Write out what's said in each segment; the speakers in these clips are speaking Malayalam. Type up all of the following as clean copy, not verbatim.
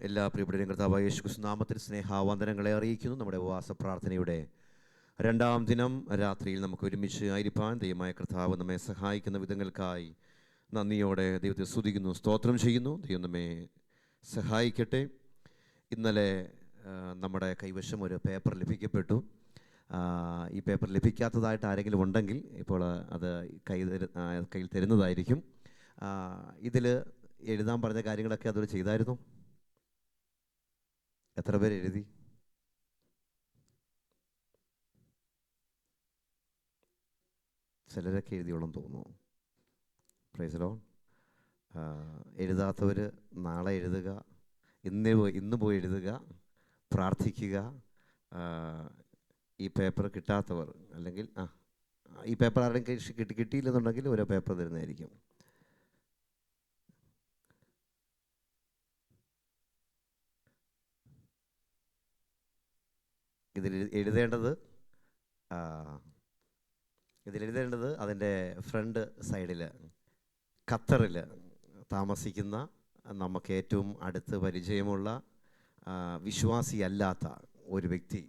എല്ലാ പ്രിയപ്പെട്ടവരും കർത്താവായ യേശുക്രിസ്തു നാമത്തിൽ സ്നേഹാവന്ദനങ്ങളെ അറിയിക്കുന്നു. നമ്മുടെ ഉപവാസ പ്രാർത്ഥനയുടെ 2-ാം ദിനം രാത്രിയിൽ നമുക്ക് ഒരുമിച്ച് ആയിരിക്കാൻ ദൈവമായ കർത്താവ് നമ്മെ സഹായിക്കുന്ന വിധങ്ങൾക്കായി നന്ദിയോടെ ദൈവത്തെ സ്തുതിക്കുന്നു, സ്തോത്രം ചെയ്യുന്നു. ദൈവം നമ്മെ സഹായിക്കട്ടെ. ഇന്നലെ നമ്മുടെ കൈവശം ഒരു പേപ്പർ ലഭിക്കപ്പെട്ടു. ഈ പേപ്പർ ലഭിക്കാത്തതായിട്ട് ആരെങ്കിലും ഉണ്ടെങ്കിൽ ഇപ്പോൾ അത് കയ്യിൽ തരുന്നതായിരിക്കും. ഇതിൽ എഴുതാൻ പറഞ്ഞ കാര്യങ്ങളൊക്കെ അതൊരു ചെയ്തായിരുന്നു. എത്ര പേര് എഴുതി? ചിലരൊക്കെ എഴുതിയോളം തോന്നുന്നു. Price the Lord. എഴുതാത്തവർ നാളെ എഴുതുക, ഇന്ന് പോയി എഴുതുക, പ്രാർത്ഥിക്കുക. ഈ പേപ്പർ കിട്ടാത്തവർ അല്ലെങ്കിൽ ഈ പേപ്പർ ആരുടെയും കിട്ടിയില്ലെന്നുണ്ടെങ്കിൽ ഓരോ പേപ്പർ തരുന്നതായിരിക്കും. ഇതിലെഴുതേണ്ടത് അതിൻ്റെ ഫ്രണ്ട് സൈഡിൽ ഖത്തറിൽ താമസിക്കുന്ന നമുക്ക് ഏറ്റവും അടുത്ത് പരിചയമുള്ള വിശ്വാസിയല്ലാത്ത ഒരു വ്യക്തി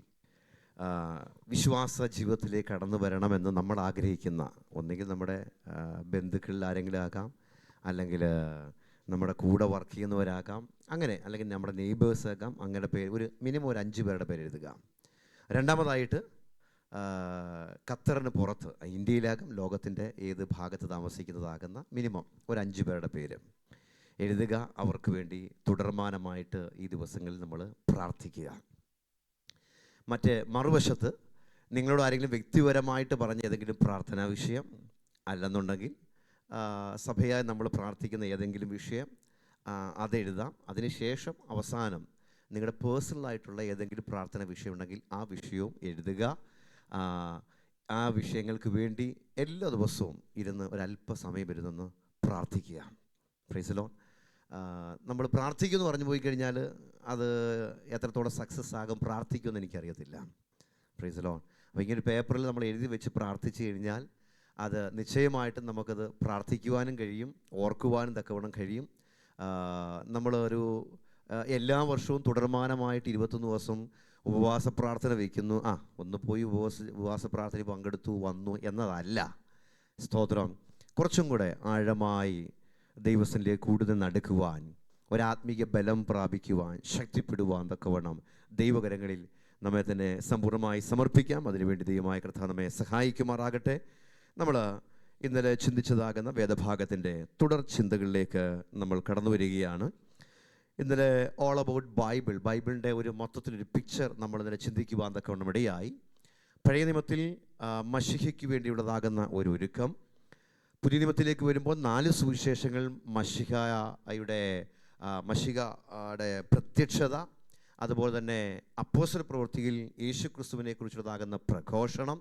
വിശ്വാസ ജീവിതത്തിലേക്ക് കടന്നു വരണമെന്ന് നമ്മൾ ആഗ്രഹിക്കുന്ന, ഒന്നുകിൽ നമ്മുടെ ബന്ധുക്കളിൽ ആരെങ്കിലും ആകാം, അല്ലെങ്കിൽ നമ്മുടെ കൂടെ വർക്ക് ചെയ്യുന്നവരാകാം, അങ്ങനെ, അല്ലെങ്കിൽ നമ്മുടെ നെയ്ബേഴ്സ് ആകാം. അങ്ങനെ ഒരു മിനിമം ഒരു 5 പേരുടെ പേര് എഴുതുക. രണ്ടാമതായിട്ട് ഖത്തറിന് പുറത്ത്, ഇന്ത്യയിലാകാം, ലോകത്തിൻ്റെ ഏത് ഭാഗത്ത് താമസിക്കുന്നതാകുന്ന മിനിമം ഒരു 5 പേരുടെ പേര് എഴുതുക. അവർക്ക് വേണ്ടി തുടർമാനമായിട്ട് ഈ ദിവസങ്ങളിൽ നമ്മൾ പ്രാർത്ഥിക്കുക. മറുവശത്ത് നിങ്ങളോട് ആരെങ്കിലും വ്യക്തിപരമായിട്ട് പറഞ്ഞ ഏതെങ്കിലും പ്രാർത്ഥനാ വിഷയം, അല്ലെന്നുണ്ടെങ്കിൽ സഭയായി നമ്മൾ പ്രാർത്ഥിക്കുന്ന ഏതെങ്കിലും വിഷയം, അതെഴുതാം. അതിനുശേഷം അവസാനം നിങ്ങളുടെ പേഴ്സണലായിട്ടുള്ള ഏതെങ്കിലും പ്രാർത്ഥന വിഷയം ഉണ്ടെങ്കിൽ ആ വിഷയവും എഴുതുക. ആ വിഷയങ്ങൾക്ക് വേണ്ടി എല്ലാ ദിവസവും ഇരുന്ന് ഒരല്പസമയം ഇരുന്ന് പ്രാർത്ഥിക്കുക. Price the Lord. നമ്മൾ പ്രാർത്ഥിക്കുമെന്ന് പറഞ്ഞു പോയി കഴിഞ്ഞാൽ അത് എത്രത്തോളം സക്സസ് ആകും, പ്രാർത്ഥിക്കുമെന്ന് എനിക്കറിയത്തില്ല. Price the lord. അപ്പോൾ ഇങ്ങനെ പേപ്പറിൽ നമ്മൾ എഴുതി വെച്ച് പ്രാർത്ഥിച്ചു കഴിഞ്ഞാൽ അത് നിശ്ചയമായിട്ടും നമുക്കത് പ്രാർത്ഥിക്കുവാനും കഴിയും, ഓർക്കുവാനും തക്കവണ്ണം കഴിയും. നമ്മളൊരു എല്ലാ വർഷവും തുടർമാനമായിട്ട് 21 ദിവസം ഉപവാസ പ്രാർത്ഥന വയ്ക്കുന്നു, ഒന്ന് പോയി ഉപവാസ പ്രാർത്ഥനയിൽ പങ്കെടുത്തു വന്നു എന്നതല്ല. സ്തോത്രം. കുറച്ചും കൂടെ ആഴമായി ദൈവത്തിലേക്ക് കൂടുതൽ നടക്കുവാൻ, ഒരാത്മീയ ബലം പ്രാപിക്കുവാൻ, ശക്തിപ്പെടുവാൻ തക്കവണ്ണം ദൈവകരങ്ങളിൽ നമ്മെ തന്നെ സമ്പൂർണ്ണമായി സമർപ്പിക്കാം. അതിനുവേണ്ടി ദൈവമായ കർത്താവ് നമ്മെ സഹായിക്കുമാറാകട്ടെ. നമ്മൾ ഇന്നലെ ചിന്തിച്ചതാകുന്ന വേദഭാഗത്തിൻ്റെ തുടർ ചിന്തകളിലേക്ക് നമ്മൾ കടന്നു വരികയാണ്. ഇന്നലെ ഓൾ അബൌട്ട് ബൈബിളിൻ്റെ ഒരു മൊത്തത്തിലൊരു പിക്ചർ നമ്മളിന്നലെ ചിന്തിക്കുവാൻ തക്കവണ്ണം ഇടയായി. പഴയ നിയമത്തിൽ മശിഹയ്ക്ക് വേണ്ടിയുള്ളതാകുന്ന ഒരു ഒരുക്കം, പുതിയ നിയമത്തിലേക്ക് വരുമ്പോൾ 4 സുവിശേഷങ്ങൾ മശിഹയുടെ പ്രത്യക്ഷത, അതുപോലെ തന്നെ അപ്പോസ്തല പ്രവൃത്തിയിൽ യേശു ക്രിസ്തുവിനെ കുറിച്ചുള്ളതാകുന്ന പ്രഘോഷണം,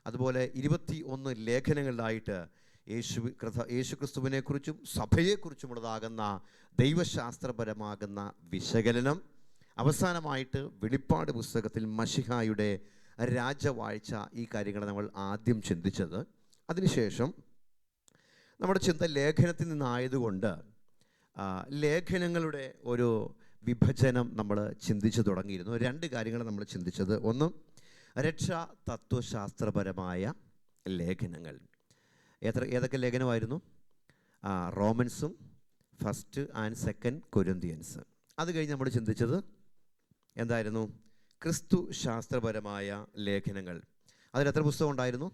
അതുപോലെ 21 ലേഖനങ്ങളിലായിട്ട് യേശു ക്രിസ്തുവിനെക്കുറിച്ചും സഭയെക്കുറിച്ചുമുള്ളതാകുന്ന ദൈവശാസ്ത്രപരമാകുന്ന വിശകലനം, അവസാനമായിട്ട് വെളിപ്പാട് പുസ്തകത്തിൽ മശിഹായുടെ രാജവാഴ്ച, ഈ കാര്യങ്ങൾ നമ്മൾ ആദ്യം ചിന്തിച്ചത്. അതിനുശേഷം നമ്മുടെ ചിന്ത ലേഖനത്തിൽ നിന്നായതുകൊണ്ട് ലേഖനങ്ങളുടെ ഒരു വിഭജനം നമ്മൾ ചിന്തിച്ചു തുടങ്ങിയിരുന്നു. 2 കാര്യങ്ങൾ നമ്മൾ ചിന്തിച്ചത്. ഒന്ന്, രക്ഷാ തത്വശാസ്ത്രപരമായ ലേഖനങ്ങൾ. ഏതൊക്കെ ലേഖനമായിരുന്നു? റോമൻസും 1 and 2 കൊരിന്ത്യൻസ്. അത് കഴിഞ്ഞ് നമ്മൾ ചിന്തിച്ചത് എന്തായിരുന്നു? ക്രിസ്തു ശാസ്ത്രപരമായ ലേഖനങ്ങൾ. അതിൽ എത്ര പുസ്തകം ഉണ്ടായിരുന്നു?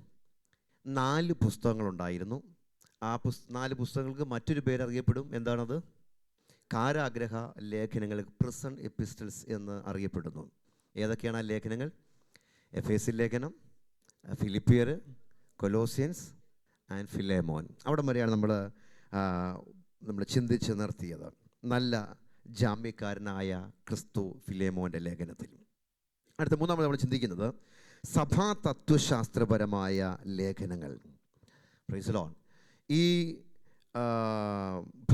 4 പുസ്തകങ്ങളുണ്ടായിരുന്നു. ആ 4 പുസ്തകങ്ങൾക്ക് മറ്റൊരു പേരറിയപ്പെടും. എന്താണത്? കാരാഗ്രഹ ലേഖനങ്ങൾ, പ്രിസൺ എപ്പിസ്റ്റൽസ് എന്ന് അറിയപ്പെടുന്നു. ഏതൊക്കെയാണ് ആ ലേഖനങ്ങൾ? എഫേസ്യ ലേഖനം, ഫിലിപ്പിയർ, കൊലോസിയൻസ് ആൻഡ് ഫിലേമോൻ. അവിടം വരെയാണ് നമ്മൾ ചിന്തിച്ച് നിർത്തിയത്. നല്ല ജാമ്യക്കാരനായ ക്രിസ്തു ഫിലേമോൻ്റെ ലേഖനത്തിൽ. അടുത്ത 3 നമ്മൾ ചിന്തിക്കുന്നത് സഭാ തത്വശാസ്ത്രപരമായ ലേഖനങ്ങൾ. Price the Lord. ഈ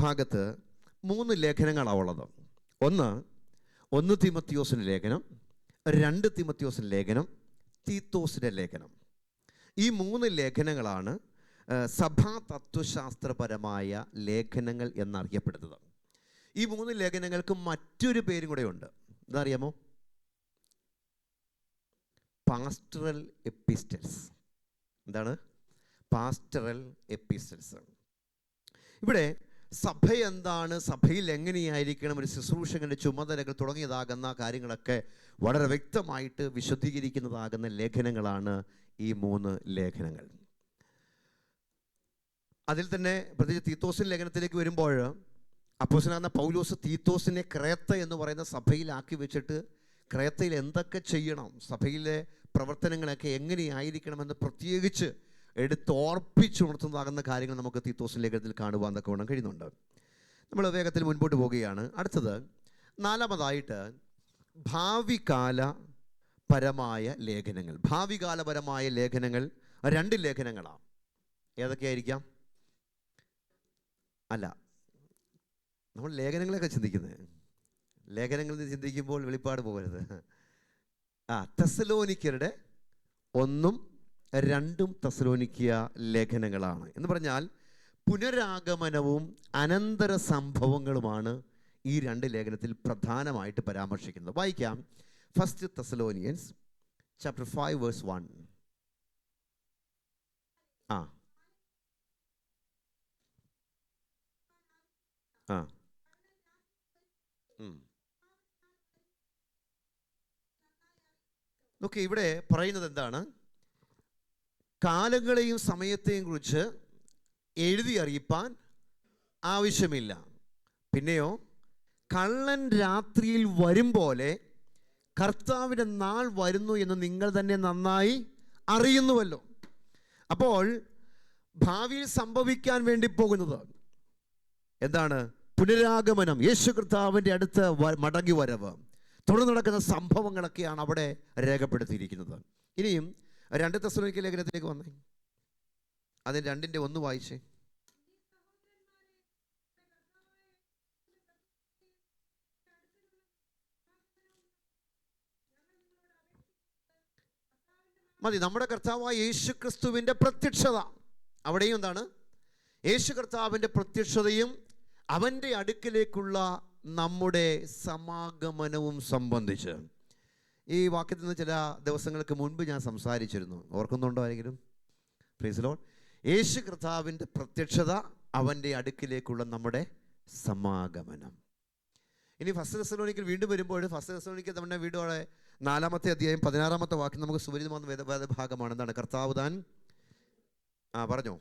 ഭാഗത്ത് 3 ലേഖനങ്ങളാണ് ഉള്ളത്. ഒന്ന് തീമോത്തിയോസിൻ്റെ ലേഖനം, 2 തീമോത്തിയോസിൻ്റെ ലേഖനം, തീത്തോസിൻ്റെ ലേഖനം. ഈ 3 ലേഖനങ്ങളാണ് സഭാ തത്വശാസ്ത്രപരമായ ലേഖനങ്ങൾ എന്നറിയപ്പെടുന്നത്. ഈ 3 ലേഖനങ്ങൾക്ക് മറ്റൊരു പേരും കൂടെ ഉണ്ട്. എന്താ അറിയാമോ? Pastoral epistles. എന്താണ് പാസ്റ്ററൽ എപ്പിസ്റ്റൽസ്? ഇവിടെ സഭ എന്താണ്, സഭയിൽ എങ്ങനെയായിരിക്കണം, ഒരു ശുശ്രൂഷകൻ്റെ ചുമതലകൾ തുടങ്ങിയതാകുന്ന കാര്യങ്ങളൊക്കെ വളരെ വ്യക്തമായിട്ട് വിശദീകരിക്കുന്നതാകുന്ന ലേഖനങ്ങളാണ് ഈ 3 ലേഖനങ്ങൾ. അതിൽ തന്നെ പ്രത്യേകിച്ച് തീത്തോസിൻ്റെ ലേഖനത്തിലേക്ക് വരുമ്പോൾ അപ്പോസ്തലനായ പൗലോസ് തീത്തോസിനെ ക്രേത്ത എന്ന് പറയുന്ന സഭയിലാക്കി വെച്ചിട്ട് ക്രേത്തയിൽ എന്തൊക്കെ ചെയ്യണം, സഭയിലെ പ്രവർത്തനങ്ങളൊക്കെ എങ്ങനെയായിരിക്കണമെന്ന് പ്രത്യേകിച്ച് എടുത്തോർപ്പിച്ചുണർത്തുന്നതാകുന്ന കാര്യങ്ങൾ നമുക്ക് തീത്തോസിൻ്റെ ലേഖനത്തിൽ കാണുവാൻ തക്കവണ്ണം കഴിയുന്നുണ്ട്. നമ്മൾ വേഗത്തിൽ മുൻപോട്ട് പോവുകയാണ്. അടുത്തത് 4-മതായിട്ട് ഭാവികാലപരമായ ലേഖനങ്ങൾ. ഭാവികാലപരമായ ലേഖനങ്ങൾ 2 ലേഖനങ്ങളാണ്. ഏതൊക്കെയായിരിക്കാം? അല്ല, നമ്മൾ ലേഖനങ്ങളൊക്കെ ചിന്തിക്കുന്നത്, ലേഖനങ്ങളിൽ ചിന്തിക്കുമ്പോൾ വെളിപ്പാട് പോകരുത്. തെസ്സലോനിക്കരുടെ 1-ഉം 2-ഉം തെസ്സലോനിക്യ ലേഖനങ്ങളാണ്. എന്ന് പറഞ്ഞാൽ പുനരാഗമനവും അനന്തര സംഭവങ്ങളുമാണ് ഈ 2 ലേഖനത്തിൽ പ്രധാനമായിട്ട് പരാമർശിക്കുന്നത്. വായിക്കാം. 1 Thessalonians chapter 5 verse 1. ഓക്കെ, ഇവിടെ പറയുന്നത് എന്താണ്? കാലങ്ങളെയും സമയത്തെയും കുറിച്ച് എഴുതി അറിയിപ്പാൻ ആവശ്യമില്ല. പിന്നെയോ കള്ളൻ രാത്രിയിൽ വരും പോലെ കർത്താവിൻ്റെ നാൾ വരുന്നു എന്ന് നിങ്ങൾ തന്നെ നന്നായി അറിയുന്നുവല്ലോ. അപ്പോൾ ഭാവിയിൽ സംഭവിക്കാൻ വേണ്ടി പോകുന്നത് എന്താണ്? പുനരാഗമനം, യേശു കർത്താവിൻ്റെ അടുത്ത് മടങ്ങി വരവ്, തുടർന്ന് നടക്കുന്ന സംഭവങ്ങളൊക്കെയാണ് അവിടെ രേഖപ്പെടുത്തിയിരിക്കുന്നത്. ഇനിയും 2 തെസ്സലോനിക്യ ലേഖനത്തിലേക്ക് വന്നേ. അതിന് 2-ന്റെ 1 വായിച്ചേ. മതി. നമ്മുടെ കർത്താവായ യേശു ക്രിസ്തുവിൻ്റെ പ്രത്യക്ഷത. അവിടെയും എന്താണ്? യേശു കർത്താവിൻ്റെ പ്രത്യക്ഷതയും അവൻ്റെ അടുക്കിലേക്കുള്ള നമ്മുടെ സമാഗമനവും സംബന്ധിച്ച് ഈ വാക്യത്തിൽ നിന്ന് ചില ദിവസങ്ങൾക്ക് മുൻപ് ഞാൻ സംസാരിച്ചിരുന്നു. ഓർക്കുന്നുണ്ടോ ആരെങ്കിലും? Praise Lord. യേശു കർത്താവിൻ്റെ പ്രത്യക്ഷത, അവൻ്റെ അടുക്കിലേക്കുള്ള നമ്മുടെ സമാഗമനം. ഇനി 1 തെസ്സലോനിക്കയിൽ വീണ്ടും വരുമ്പോൾ 1 തെസ്സലോനിക്കയിൽ നമ്മുടെ വീടോടെ 4-ാമത്തെ അധ്യായം 16-ാമത്തെ വാക്യം നമുക്ക് സുപരിചിതമായ വേദഭാഗമാണ്. എന്താണ്? കർത്താവ് താൻ പറഞ്ഞോ.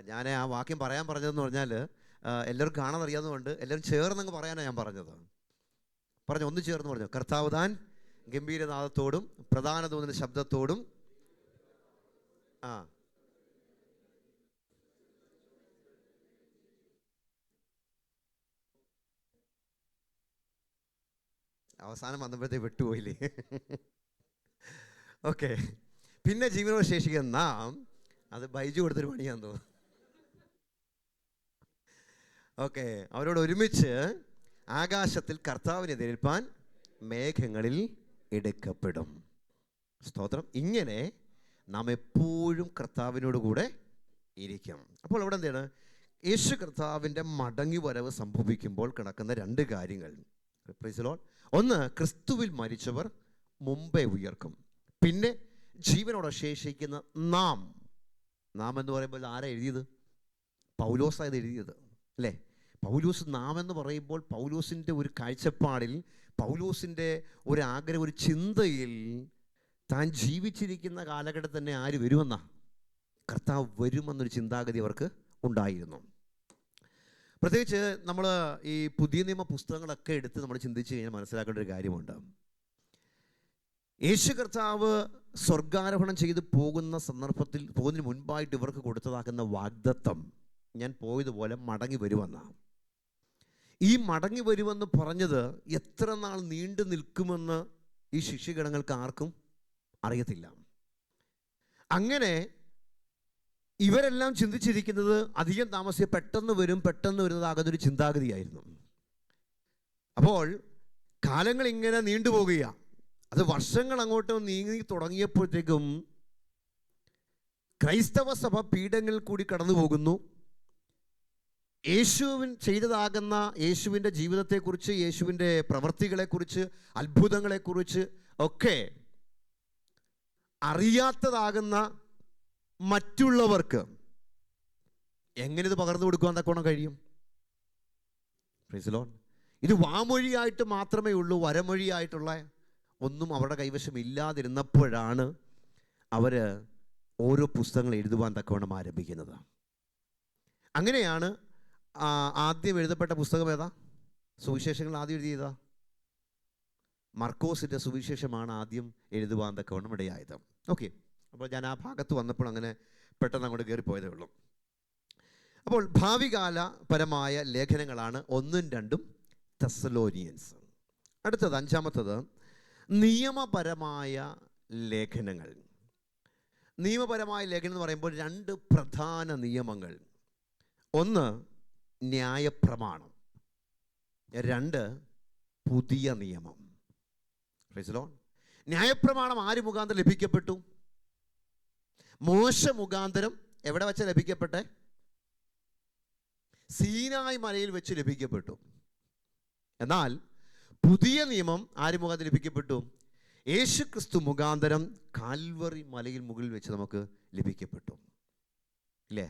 ഞാൻ ആ വാക്യം പറയാൻ പറഞ്ഞതെന്ന് പറഞ്ഞാൽ എല്ലാവരും കാണാൻ അറിയാവുന്നതുകൊണ്ട് എല്ലാവരും ചേർന്നങ്ങ് പറയാനാണ് ഞാൻ പറഞ്ഞത്. പറഞ്ഞു, ഒന്ന് ചേർന്ന് പറഞ്ഞു. കർത്താവ് താൻ ഗംഭീരനാദത്തോടും പ്രധാന തോന്നുന്ന ശബ്ദത്തോടും അവസാനം വന്നപ്പോഴത്തേക്ക് വിട്ടുപോയില്ലേ? ഓക്കെ. പിന്നെ ജീവനോട് ശേഷിക്കുന്ന നാം, അത് ബൈജു കൊടുത്തൊരു പണിയാന്ന് തോന്നുന്നു. ഓക്കെ, അവരോട് ഒരുമിച്ച് ആകാശത്തിൽ കർത്താവിനെ എതിരേൽപ്പാൻ മേഘങ്ങളിൽ എടുക്കപ്പെടും. സ്തോത്രം. ഇങ്ങനെ നാം എപ്പോഴും കർത്താവിനോട് കൂടെ ഇരിക്കും. അപ്പോൾ അവിടെ എന്താണ്? യേശു കർത്താവിൻ്റെ മടങ്ങി വരവ് സംഭവിക്കുമ്പോൾ കിടക്കുന്ന 2 കാര്യങ്ങൾ. Praise Lord. ഒന്ന്, ക്രിസ്തുവിൽ മരിച്ചവർ മുമ്പേ ഉയർക്കും. പിന്നെ ജീവനോടെ ശേഷിക്കുന്ന നാം എന്ന് പറയുമ്പോൾ ആരാ എഴുതിയത്? പൗലോസായത് എഴുതിയത് അല്ലേ? പൗലോസ് നാം എന്ന് പറയുമ്പോൾ പൗലോസിൻ്റെ ഒരു കാഴ്ചപ്പാടിൽ, പൗലോസിൻ്റെ ഒരു ആഗ്രഹം, ഒരു ചിന്തയിൽ താൻ ജീവിച്ചിരിക്കുന്ന കാലഘട്ടത്തിൽ തന്നെ ആര് വരുമെന്നാ? കർത്താവ് വരുമെന്നൊരു ചിന്താഗതി അവർക്ക് ഉണ്ടായിരുന്നു. പ്രത്യേകിച്ച് നമ്മൾ ഈ പുതിയ നിയമ പുസ്തകങ്ങളൊക്കെ എടുത്ത് നമ്മൾ ചിന്തിച്ച് കഴിഞ്ഞാൽ മനസ്സിലാക്കേണ്ട ഒരു കാര്യമുണ്ട്. യേശു കർത്താവ് സ്വർഗാരോഹണം ചെയ്ത് പോകുന്ന സന്ദർഭത്തിൽ, പോകുന്നതിന് മുൻപായിട്ട് ഇവർക്ക് കൊടുത്തതാക്കുന്ന വാഗ്ദത്തം, ഞാൻ പോയതുപോലെ മടങ്ങി വരുമെന്നാണ്. ഈ മടങ്ങി വരുമെന്ന് പറഞ്ഞത് എത്ര നാൾ നീണ്ടു നിൽക്കുമെന്ന് ഈ ശിഷ്യഗണങ്ങൾക്ക് ആർക്കും അറിയത്തില്ല. അങ്ങനെ ഇവരെല്ലാം ചിന്തിച്ചിരിക്കുന്നത് അധികം താമസിച്ച് പെട്ടെന്ന് വരുന്നതാകുന്നൊരു ചിന്താഗതിയായിരുന്നു. അപ്പോൾ കാലങ്ങൾ ഇങ്ങനെ നീണ്ടുപോകുകയാണ്. അത് വർഷങ്ങൾ അങ്ങോട്ട് നീങ്ങി തുടങ്ങിയപ്പോഴത്തേക്കും ക്രൈസ്തവ സഭ പീഠങ്ങളിൽ കൂടി കടന്നു പോകുന്നു. യേശുവിൻ ചെയ്തതാകുന്ന യേശുവിൻ്റെ ജീവിതത്തെക്കുറിച്ച്, യേശുവിൻ്റെ പ്രവൃത്തികളെക്കുറിച്ച്, അത്ഭുതങ്ങളെക്കുറിച്ച് ഒക്കെ അറിയാത്തതാകുന്ന മറ്റുള്ളവർക്ക് എങ്ങനെ ഇത് പകർന്നു കൊടുക്കുവാൻ തക്കോണം കഴിയും? Price the Lord. ഇത് വാമൊഴിയായിട്ട് മാത്രമേ ഉള്ളൂ, വരമൊഴിയായിട്ടുള്ള ഒന്നും അവരുടെ കൈവശം ഇല്ലാതിരുന്നപ്പോഴാണ് അവർ ഓരോ പുസ്തകങ്ങൾ എഴുതുവാൻ തക്കവണ്ണം ആരംഭിക്കുന്നത്. അങ്ങനെയാണ് ആദ്യം എഴുതപ്പെട്ട പുസ്തകം ഏതാ? സുവിശേഷങ്ങൾ ആദ്യം എഴുതിയതാ മർക്കോസിൻ്റെ സുവിശേഷമാണ് ആദ്യം എഴുതുവാൻ തക്കവണ്ണം ഇടയായത്. ഓക്കെ, അപ്പോൾ ഞാൻ ആ ഭാഗത്ത് വന്നപ്പോൾ അങ്ങനെ പെട്ടെന്ന് അങ്ങോട്ട് കയറിപ്പോയതേ ഉള്ളൂ. അപ്പോൾ ഭാവികാലപരമായ ലേഖനങ്ങളാണ് 1ഉം 2ഉം തെസ്സലോനിയൻസ്. അടുത്തത് 5-മത്തത് നിയമപരമായ ലേഖനങ്ങൾ. നിയമപരമായ ലേഖനം എന്ന് പറയുമ്പോൾ 2 പ്രധാന നിയമങ്ങൾ. ഒന്ന് ന്യായപ്രമാണം, 2 പുതിയ നിയമം. Price the Lord. ന്യായപ്രമാണം ആര് മുഖാന്തരം ലഭിക്കപ്പെട്ടു? മോശ മുഖാന്തരം. എവിടെ വെച്ച് ലഭിക്കപ്പെട്ടെ? സീനായ് മലയിൽ വെച്ച് ലഭിക്കപ്പെട്ടു. എന്നാൽ പുതിയ നിയമം ആര് മുഖാന്തരം ലഭിക്കപ്പെട്ടു? യേശു ക്രിസ്തു മുഖാന്തരം കാൽവറി മലയിൽ മുകളിൽ വെച്ച് നമുക്ക് ലഭിക്കപ്പെട്ടു. ഇല്ലേ?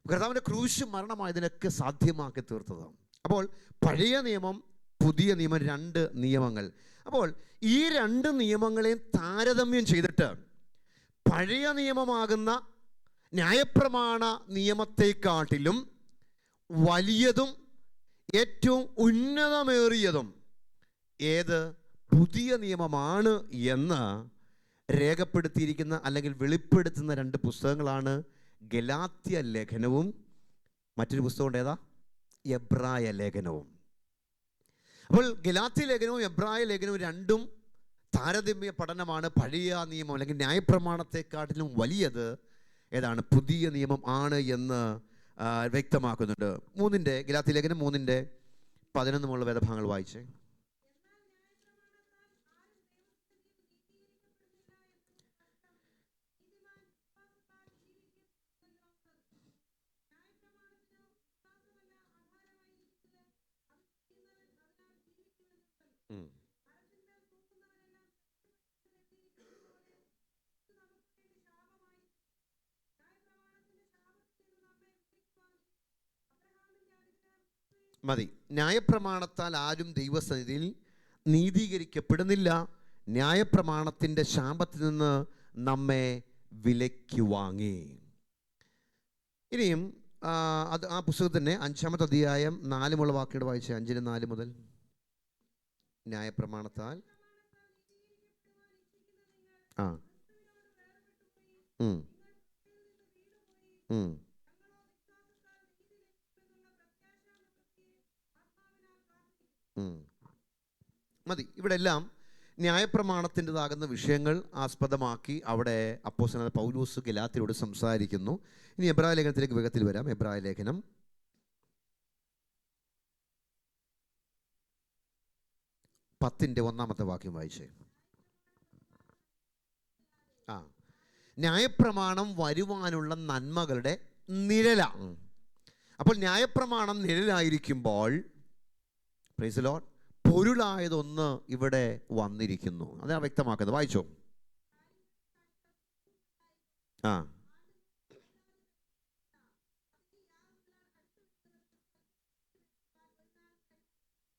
കർത്താവിൻ്റെ ക്രൂശ് മരണമായതിനൊക്കെ സാധ്യമാക്കി തീർത്തതാണ്. അപ്പോൾ പഴയ നിയമം, പുതിയ നിയമം, 2 നിയമങ്ങൾ. അപ്പോൾ ഈ 2 നിയമങ്ങളെയും താരതമ്യം ചെയ്തിട്ട് പഴയ നിയമമാകുന്ന ന്യായപ്രമാണ നിയമത്തെക്കാട്ടിലും വലിയതും ഏറ്റവും ഉന്നതമേറിയതും ഏത്? പുതിയ നിയമമാണ് എന്ന് രേഖപ്പെടുത്തിയിരിക്കുന്ന അല്ലെങ്കിൽ വെളിപ്പെടുത്തുന്ന 2 പുസ്തകങ്ങളാണ് ഗലാത്യ ലേഖനവും മറ്റൊരു പുസ്തകം ഏതാ? എബ്രായ ലേഖനവും. അപ്പോൾ ഗലാത്യ ലേഖനവും എബ്രായ ലേഖനവും 2ഉം താരതമ്യ പഠനമാണ്. പഴയ നിയമം അല്ലെങ്കിൽ ന്യായപ്രമാണത്തെക്കാട്ടിലും വലിയത് ഏതാണ്? പുതിയ നിയമം ആണ് എന്ന് വ്യക്തമാക്കുന്നുണ്ട്. 3-ന്റെ ഗലാത്യ ലേഖനം 3-11 വേദഭാഗങ്ങൾ വായിച്ചേ. മതി. ന്യായപ്രമാണത്താൽ ആരും ദൈവസന്നിധിയിൽ നീതീകരിക്കപ്പെടുന്നില്ല. ന്യായപ്രമാണത്തിൻ്റെ ശാപത്തിൽ നിന്ന് നമ്മെ വിലയ്ക്ക് വാങ്ങി. ഇനിയും അത് ആ പുസ്തകത്തിൻ്റെ 5-ാമത്തെ അധ്യായം 4 വാക്യങ്ങൾ വായിച്ചേ. 5-4 മുതൽ. ന്യായപ്രമാണത്താൽ മതി. ഇവിടെ എല്ലാം ന്യായപ്രമാണത്തിൻ്റെതാകുന്ന വിഷയങ്ങൾ ആസ്പദമാക്കി അവിടെ അപ്പോസ്തലനായ പൗലോസ് ഗലാത്യരോട് സംസാരിക്കുന്നു. ഇനി എബ്രായ ലേഖനത്തിലേക്ക് വേഗത്തിൽ വരാം. എബ്രായ ലേഖനം 10-1 വാക്യം വായിച്ചേ. ന്യായപ്രമാണം വരുവാനുള്ള നന്മകളുടെ നിഴലാണ്. അപ്പോൾ ന്യായപ്രമാണം നിഴലായിരിക്കുമ്പോൾ പ്രൈസ് ദി ലോർഡ് പൊരുളായതൊന്ന് ഇവിടെ വന്നിരിക്കുന്നു. അതാണ് വ്യക്തമാക്കുന്നത്. വായിച്ചോ.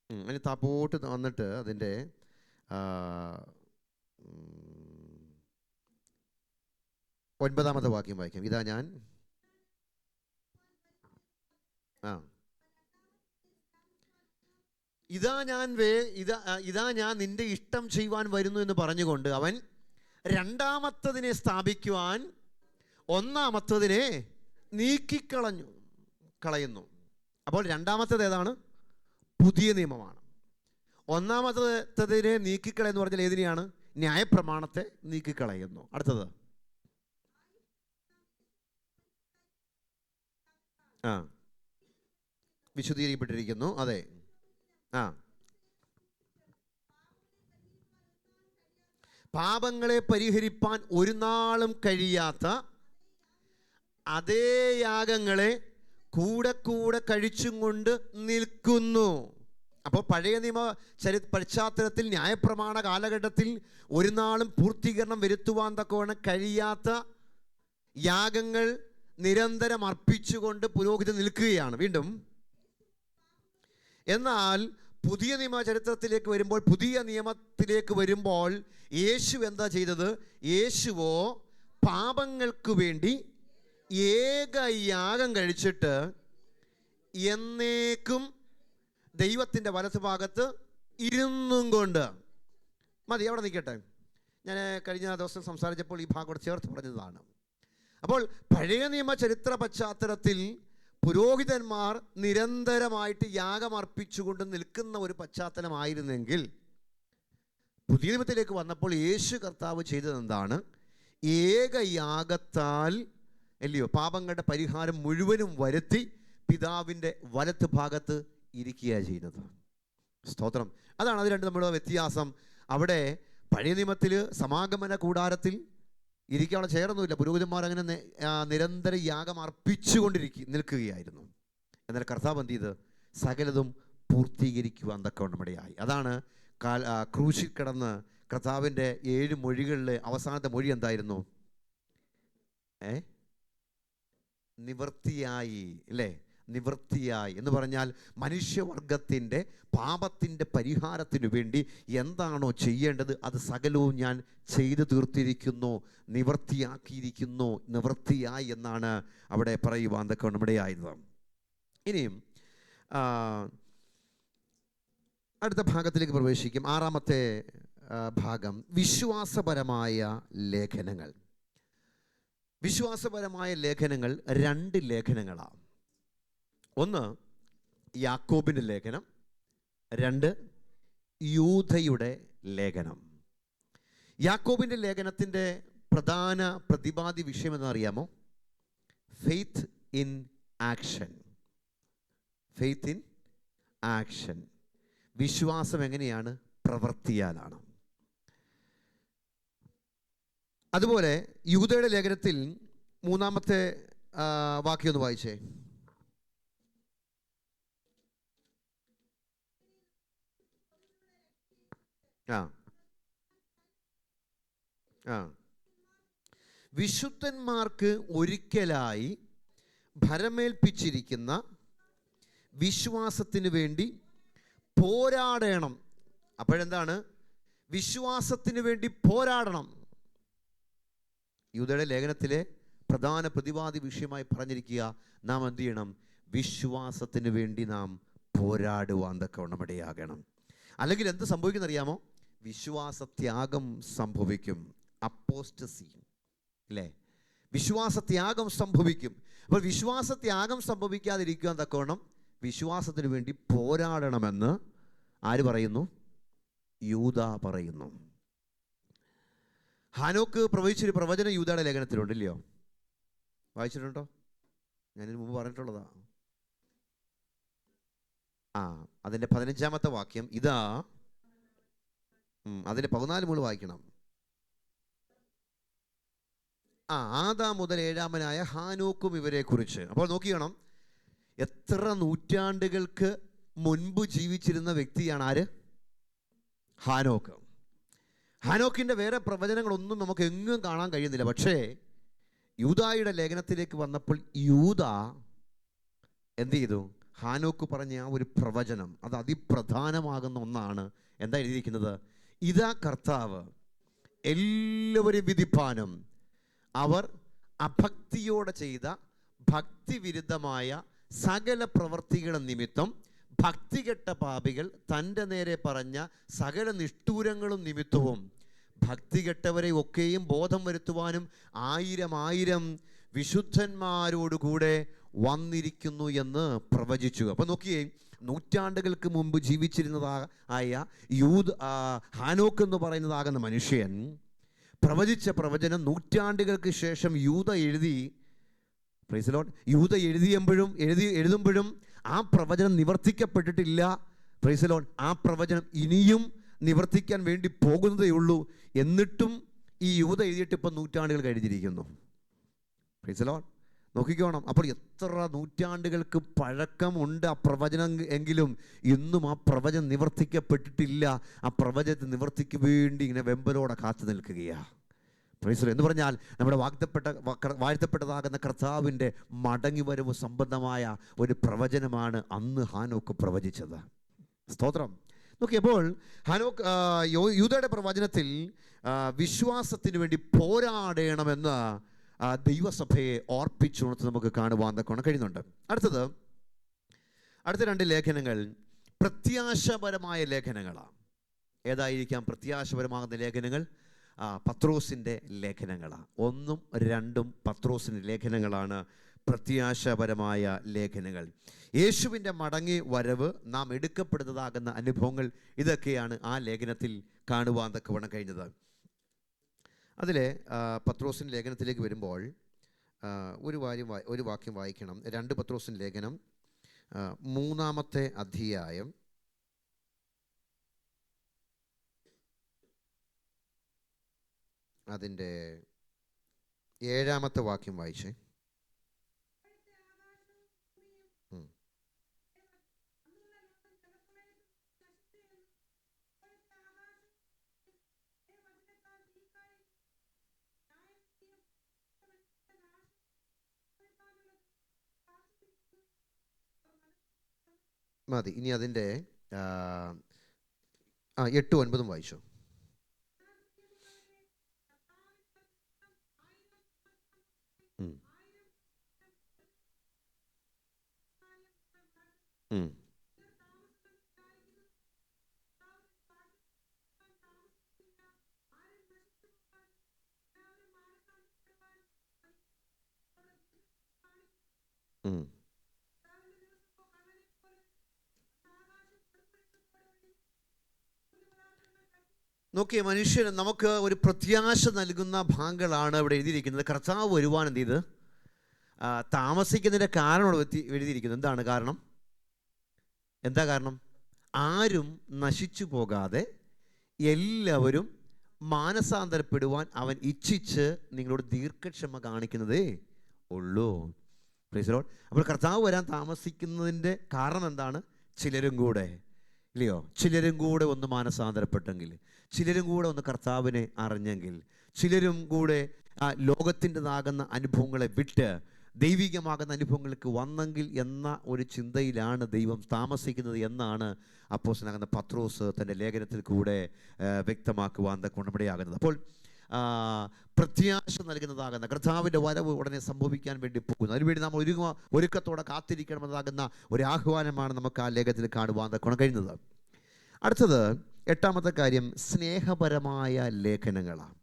അതിന് താപ്പോട്ട് വന്നിട്ട് അതിൻ്റെ 9-ാമത്തെ വാക്യം വായിക്കാം. ഇതാ ഞാൻ ഇതാ ഞാൻ നിന്റെ ഇഷ്ടം ചെയ്യുവാൻ വരുന്നു എന്ന് പറഞ്ഞുകൊണ്ട് അവൻ 2-ാമത്തതിനെ സ്ഥാപിക്കുവാൻ 1-ാമത്തതിനെ കളയുന്നു. അപ്പോൾ 2-ാമത്തത് ഏതാണ്? പുതിയ നിയമമാണ്. 1-ാമത്തതിനെ നീക്കിക്കളയെന്ന് പറഞ്ഞാൽ ഏതിനെയാണ്? ന്യായപ്രമാണത്തെ നീക്കിക്കളയുന്നു. അടുത്തത് വിശുദ്ധീകരിക്കപ്പെട്ടിരിക്കുന്നു. അതെ. പാപങ്ങളെ പരിഹരിപ്പാൻ ഒരു നാളും കഴിയാത്ത അതേ യാഗങ്ങളെ കൂടെ കൂടെ കഴിച്ചും കൊണ്ട് നിൽക്കുന്നു. അപ്പോൾ പഴയ നിയമ പശ്ചാത്തലത്തിൽ ന്യായപ്രമാണ കാലഘട്ടത്തിൽ ഒരു നാളും പൂർത്തീകരണം വരുത്തുവാൻ തക്കവണ്ണം കഴിയാത്ത യാഗങ്ങൾ നിരന്തരം അർപ്പിച്ചുകൊണ്ട് പുരോഹിതൻ നിൽക്കുകയാണ്. വീണ്ടും എന്നാൽ പുതിയ നിയമ ചരിത്രത്തിലേക്ക് വരുമ്പോൾ, പുതിയ നിയമത്തിലേക്ക് വരുമ്പോൾ യേശു എന്താ ചെയ്തത്? യേശുവോ പാപങ്ങൾക്ക് വേണ്ടി ഏക യാഗം കഴിച്ചിട്ട് എന്നേക്കും ദൈവത്തിൻ്റെ വലതുഭാഗത്ത് ഇരുന്നും കൊണ്ട് മതി. അവിടെ നിൽക്കട്ടെ. ഞാൻ കഴിഞ്ഞ ദിവസം സംസാരിച്ചപ്പോൾ ഈ ഭാഗം കൂടെ ചേർത്ത് പറഞ്ഞതാണ്. അപ്പോൾ പഴയ നിയമ ചരിത്ര പശ്ചാത്തലത്തിൽ പുരോഹിതന്മാർ നിരന്തരമായിട്ട് യാഗമർപ്പിച്ചുകൊണ്ട് നിൽക്കുന്ന ഒരു പശ്ചാത്തലമായിരുന്നെങ്കിൽ, പുതിയ നിയമത്തിലേക്ക് വന്നപ്പോൾ യേശു കർത്താവ് ചെയ്തത് എന്താണ്? ഏക യാഗത്താൽ അല്ലയോ പാപങ്ങളുടെ പരിഹാരം മുഴുവനും വരുത്തി പിതാവിൻ്റെ വലത്ത് ഭാഗത്ത് ഇരിക്കുകയാണ് ചെയ്യുന്നത്. സ്തോത്രം. അതാണ് അത് രണ്ട് തമ്മിലുള്ള വ്യത്യാസം. അവിടെ പഴയ നിയമത്തിൽ സമാഗമന കൂടാരത്തിൽ ഇരിക്കാനുള്ള ചെയറൊന്നുമില്ല. പുരോഹിതന്മാർ അങ്ങനെ നിരന്തരം യാഗം നിൽക്കുകയായിരുന്നു. എന്നാൽ കർത്താവ് എന്ത് ചെയ്ത് സകലതും പൂർത്തീകരിക്കുവാൻ തക്കവണ്ണമിടയായി. അതാണ് ക്രൂശിൽ കിടന്ന് കർത്താവിൻ്റെ 7 മൊഴികളിലെ അവസാനത്തെ മൊഴി എന്തായിരുന്നു? നിവൃത്തിയായി, അല്ലേ? നിവൃത്തിയായി എന്ന് പറഞ്ഞാൽ മനുഷ്യവർഗത്തിൻ്റെ പാപത്തിൻ്റെ പരിഹാരത്തിനു വേണ്ടി എന്താണോ ചെയ്യേണ്ടത് അത് സകലവും ഞാൻ ചെയ്തു തീർത്തിരിക്കുന്നു, നിവൃത്തിയാക്കിയിരിക്കുന്നു, നിവൃത്തിയായി എന്നാണ് അവിടെ പറയുവാൻ തക്കവണ്ണം ഇടയായത്. ഇനിയും അടുത്ത ഭാഗത്തിലേക്ക് പ്രവേശിക്കും. 6-ാമത്തെ ഭാഗം വിശ്വാസപരമായ ലേഖനങ്ങൾ. വിശ്വാസപരമായ ലേഖനങ്ങൾ 2 ലേഖനങ്ങളാണ്. ഒന്ന് യാക്കോബിൻ്റെ ലേഖനം, 2 യൂദയുടെ ലേഖനം. യാക്കോബിൻ്റെ ലേഖനത്തിൻ്റെ പ്രധാന പ്രതിപാദ്യ വിഷയം എന്നറിയാമോ? Faith in action. Faith in action. വിശ്വാസം എങ്ങനെയാണ്? പ്രവർത്തിയാലാണ്. അതുപോലെ യൂദയുടെ ലേഖനത്തിൽ 3-ാമത്തെ വാക്യം ഒന്ന് വായിച്ചേ. വിശുദ്ധന്മാർക്ക് ഒരിക്കലായി ഭരമേൽപ്പിച്ചിരിക്കുന്ന വിശ്വാസത്തിന് വേണ്ടി പോരാടണം. അപ്പോഴെന്താണ്? വിശ്വാസത്തിന് വേണ്ടി പോരാടണം. യൂദയുടെ ലേഖനത്തിലെ പ്രധാന പ്രതിപാദ്യ വിഷയമായി പറഞ്ഞിരിക്കുക, നാം എന്ത് ചെയ്യണം? വിശ്വാസത്തിന് വേണ്ടി നാം പോരാടുവാൻ തക്കവണ്ണം ഇടയാകണം. അല്ലെങ്കിൽ എന്ത് സംഭവിക്കുന്ന അറിയാമോ? വിശ്വാസത്യാഗം സംഭവിക്കും. അപ്പോസ്റ്റസി, അല്ലേ? വിശ്വാസത്യാഗം സംഭവിക്കും. അപ്പോൾ വിശ്വാസത്യാഗം സംഭവിക്കാതിരിക്കുവാൻ തക്കവണ്ണം വിശ്വാസത്തിന് വേണ്ടി പോരാടണമെന്ന് ആര് പറയുന്നു? യൂദ പറയുന്നു. ഹാനോക്ക് പ്രവചിച്ചൊരു പ്രവചനം യൂദയുടെ ലേഖനത്തിലുണ്ട്, ഇല്ലയോ? വായിച്ചിട്ടുണ്ടോ? ഞാനിതിന് മുമ്പ് പറഞ്ഞിട്ടുള്ളതാ. അതിൻ്റെ 15-ാമത്തെ വാക്യം ഇതാ. അതിൻ്റെ 14 മുതൽ വായിക്കണം. ആദാം മുതൽ 7-ാമനായ ഹാനോക്കും ഇവരെ കുറിച്ച്. അപ്പോൾ നോക്കിക്കണം, എത്ര നൂറ്റാണ്ടുകൾക്ക് മുൻപ് ജീവിച്ചിരുന്ന വ്യക്തിയാണ് ആര്? ഹാനോക്ക്. ഹാനോക്കിൻ്റെ വേറെ പ്രവചനങ്ങളൊന്നും നമുക്ക് എങ്ങും കാണാൻ കഴിയുന്നില്ല. പക്ഷേ യൂദായുടെ ലേഖനത്തിലേക്ക് വന്നപ്പോൾ യൂദ എന്ത് ചെയ്തു? ഹാനോക്ക് പറഞ്ഞ ആ ഒരു പ്രവചനം അത് അതിപ്രധാനമാകുന്ന ഒന്നാണ്. എന്താ എഴുതിയിരിക്കുന്നത്? ഇതാ കർത്താവ് എല്ലാവരും വിധിപ്പാനും അവർ അഭക്തിയോടെ ചെയ്ത ഭക്തിവിരുദ്ധമായ സകല പ്രവൃത്തികളും നിമിത്തം ഭക്തികെട്ട പാപികൾ തൻ്റെ നേരെ പറഞ്ഞ സകല നിഷ്ഠൂരങ്ങളും നിമിത്തവും ഭക്തികെട്ടവരെ ഒക്കെയും ബോധം വരുത്തുവാനും 1000 വിശുദ്ധന്മാരോടുകൂടെ വന്നിരിക്കുന്നു എന്ന് പ്രവചിച്ചു. അപ്പോൾ നോക്കിയേ, നൂറ്റാണ്ടുകൾക്ക് മുമ്പ് ജീവിച്ചിരുന്നതായ ഹാനോക്ക് എന്ന് പറയുന്നതാകുന്ന മനുഷ്യൻ പ്രവചിച്ച പ്രവചനം നൂറ്റാണ്ടുകൾക്ക് ശേഷം യൂദ എഴുതി. Praise Lord. യൂദ എഴുതുമ്പോഴും ആ പ്രവചനം നിവർത്തിക്കപ്പെട്ടിട്ടില്ല. Praise Lord. ആ പ്രവചനം ഇനിയും നിവർത്തിക്കാൻ വേണ്ടി പോകുന്നതേ ഉള്ളൂ. എന്നിട്ടും ഈ യൂത എഴുതിയിട്ട് ഇപ്പം നൂറ്റാണ്ടുകൾ കഴിഞ്ഞിരിക്കുന്നു. Praise the lord. നോക്കിക്കോണം. അപ്പോൾ എത്ര നൂറ്റാണ്ടുകൾക്ക് പഴക്കമുണ്ട് ആ പ്രവചനം എങ്കിലും ഇന്നും ആ പ്രവചനം നിവർത്തിക്കപ്പെട്ടിട്ടില്ല. ആ പ്രവചനത്തെ നിവർത്തിക്ക് വേണ്ടി ഇങ്ങനെ വെമ്പലോടെ കാത്തു നിൽക്കുകയാണ്. പ്രൈസ് എന്ന് പറഞ്ഞാൽ നമ്മുടെ വാഴ്ത്തപ്പെട്ടതാകുന്ന കർത്താവിൻ്റെ മടങ്ങിവരവ് സംബന്ധമായ ഒരു പ്രവചനമാണ് അന്ന് ഹാനോക്ക് പ്രവചിച്ചത്. സ്തോത്രം. നോക്കിയപ്പോൾ ഹാനോക്ക് യൂദയുടെ പ്രവചനത്തിൽ വിശ്വാസത്തിന് വേണ്ടി പോരാടണമെന്ന് ദൈവസഭയെ ഓർപ്പിച്ചുണർത്ത് നമുക്ക് കാണുവാൻ തക്കോണം കഴിയുന്നുണ്ട്. അടുത്ത രണ്ട് ലേഖനങ്ങൾ പ്രത്യാശപരമായ ലേഖനങ്ങളാണ്. ഏതായിരിക്കാം പ്രത്യാശപരമാകുന്ന ലേഖനങ്ങൾ? പത്രോസിൻ്റെ ലേഖനങ്ങളാണ്. 1ഉം 2ഉം പത്രോസിൻ്റെ ലേഖനങ്ങളാണ് പ്രത്യാശപരമായ ലേഖനങ്ങൾ. യേശുവിൻ്റെ മടങ്ങി വരവ്, നാം എടുക്കപ്പെടുന്നതാകുന്ന അനുഭവങ്ങൾ, ഇതൊക്കെയാണ് ആ ലേഖനത്തിൽ കാണുവാൻ തക്കവണ്ണം കഴിഞ്ഞത്. അതിലെ പത്രോസിൻ്റെ ലേഖനത്തിലേക്ക് വരുമ്പോൾ ഒരു വാക്യം വായിക്കണം. 2 പത്രോസിൻ്റെ ലേഖനം 3-ാമത്തെ അധ്യായം അതിൻ്റെ 7-ാമത്തെ വാക്യം വായിച്ചേ. മതി. ഇനി അതിൻ്റെ 8-9 വായിച്ചു. നോക്കിയ മനുഷ്യന് നമുക്ക് ഒരു പ്രത്യാശ നൽകുന്ന ഭാഗങ്ങളാണ് ഇവിടെ എഴുതിയിരിക്കുന്നത്. കർത്താവ് വരുവാൻ എന്ത് ചെയ്ത് താമസിക്കുന്നതിൻ്റെ കാരണം എഴുതിയിരിക്കുന്നത്. എന്താണ് കാരണം? എന്താ കാരണം? ആരും നശിച്ചു പോകാതെ എല്ലാവരും മാനസാന്തരപ്പെടുവാൻ അവൻ ഇച്ഛിച്ച് നിങ്ങളോട് ദീർഘക്ഷമ കാണിക്കുന്നതേ ഉള്ളൂ. Price the lord. അപ്പോൾ കർത്താവ് വരാൻ താമസിക്കുന്നതിൻ്റെ കാരണം എന്താണ്? ചിലരും കൂടെ, ഇല്ലയോ, ചിലരും കൂടെ ഒന്ന് മാനസാന്തരപ്പെട്ടെങ്കിൽ, ചിലരും കൂടെ ഒന്ന് കർത്താവിനെ അറിഞ്ഞെങ്കിൽ, ചിലരും കൂടെ ആ ലോകത്തിൻ്റെതാകുന്ന അനുഭവങ്ങളെ വിട്ട് ദൈവികമാകുന്ന അനുഭവങ്ങൾക്ക് വന്നെങ്കിൽ എന്ന ഒരു ചിന്തയിലാണ് ദൈവം താമസിക്കുന്നത് എന്നാണ് അപ്പോസ്തലനാകുന്ന പത്രോസ് തൻ്റെ ലേഖനത്തിൽ കൂടെ വ്യക്തമാക്കുവാൻ കൊണ്ടപടിയാകുന്നത്. അപ്പോൾ പ്രത്യാശ നൽകുന്നതാകുന്ന കർത്താവിൻ്റെ വരവ് ഉടനെ സംഭവിക്കാൻ വേണ്ടി പോകുന്നു. അതിനുവേണ്ടി നാം ഒരുക്കത്തോടെ കാത്തിരിക്കണമെന്നതാകുന്ന ഒരു ആഹ്വാനമാണ് നമുക്ക് ആ ലേഖനത്തിൽ കാണുവാൻ കൊണ്ടു കഴിയുന്നത്. അടുത്തത് 8-ാമത്തെ കാര്യം സ്നേഹപരമായ ലേഖനങ്ങളാണ്.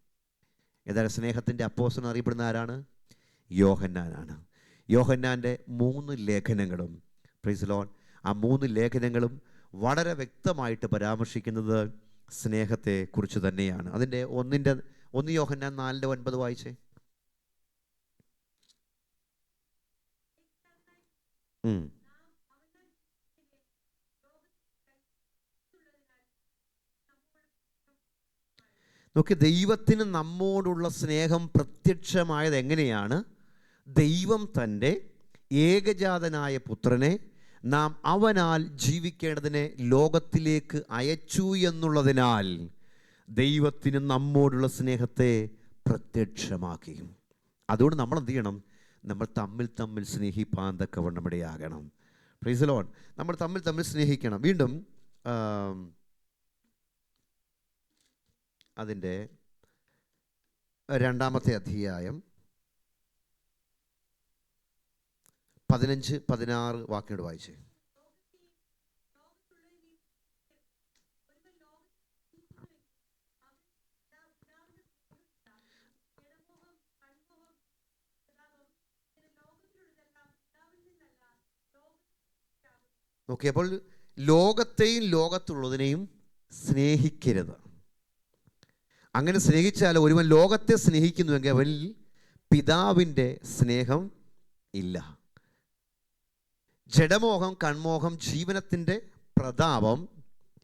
ഏതായാലും സ്നേഹത്തിൻ്റെ അപ്പോസ്തലൻ അറിയപ്പെടുന്ന ആരാണ്? യോഹന്നാനാണ്. യോഹന്നാൻ്റെ 3 ലേഖനങ്ങളും, പ്രൈസ് ദി ലോർഡ്, ആ 3 ലേഖനങ്ങളും വളരെ വ്യക്തമായിട്ട് പരാമർശിക്കുന്നത് സ്നേഹത്തെ കുറിച്ച് തന്നെയാണ്. അതിൻ്റെ 1 യോഹന്നാൻ 4:9 വായിച്ചേ. നോക്കി, ദൈവത്തിന് നമ്മോടുള്ള സ്നേഹം പ്രത്യക്ഷമായത് എങ്ങനെയാണ്? ദൈവം തൻ്റെ ഏകജാതനായ പുത്രനെ നാം അവനാൽ ജീവിക്കേണ്ടതിനെ ലോകത്തിലേക്ക് അയച്ചു എന്നുള്ളതിനാൽ ദൈവത്തിന് നമ്മോടുള്ള സ്നേഹത്തെ പ്രത്യക്ഷമാക്കി. അതുകൊണ്ട് നമ്മൾ എന്ത് ചെയ്യണം? നമ്മൾ തമ്മിൽ സ്നേഹിപ്പാൻ തക്കവണ്ണം ഇടയാകണം. Price the Lord. നമ്മൾ തമ്മിൽ സ്നേഹിക്കണം. വീണ്ടും അതിൻ്റെ 2-ാമത്തെ അധ്യായം 15-16 വാക്യങ്ങൾ വായിച്ചേ. നോക്കിയപ്പോൾ ലോകത്തെയും ലോകത്തുള്ളതിനെയും സ്നേഹിക്കരുത്. അങ്ങനെ സ്നേഹിച്ചാൽ ഒരുവൻ ലോകത്തെ സ്നേഹിക്കുന്നുവെങ്കിൽ അവനിൽ പിതാവിൻ്റെ സ്നേഹം ഇല്ല. ജഡമോഹം, കൺമോഹം, ജീവനത്തിൻ്റെ പ്രതാപം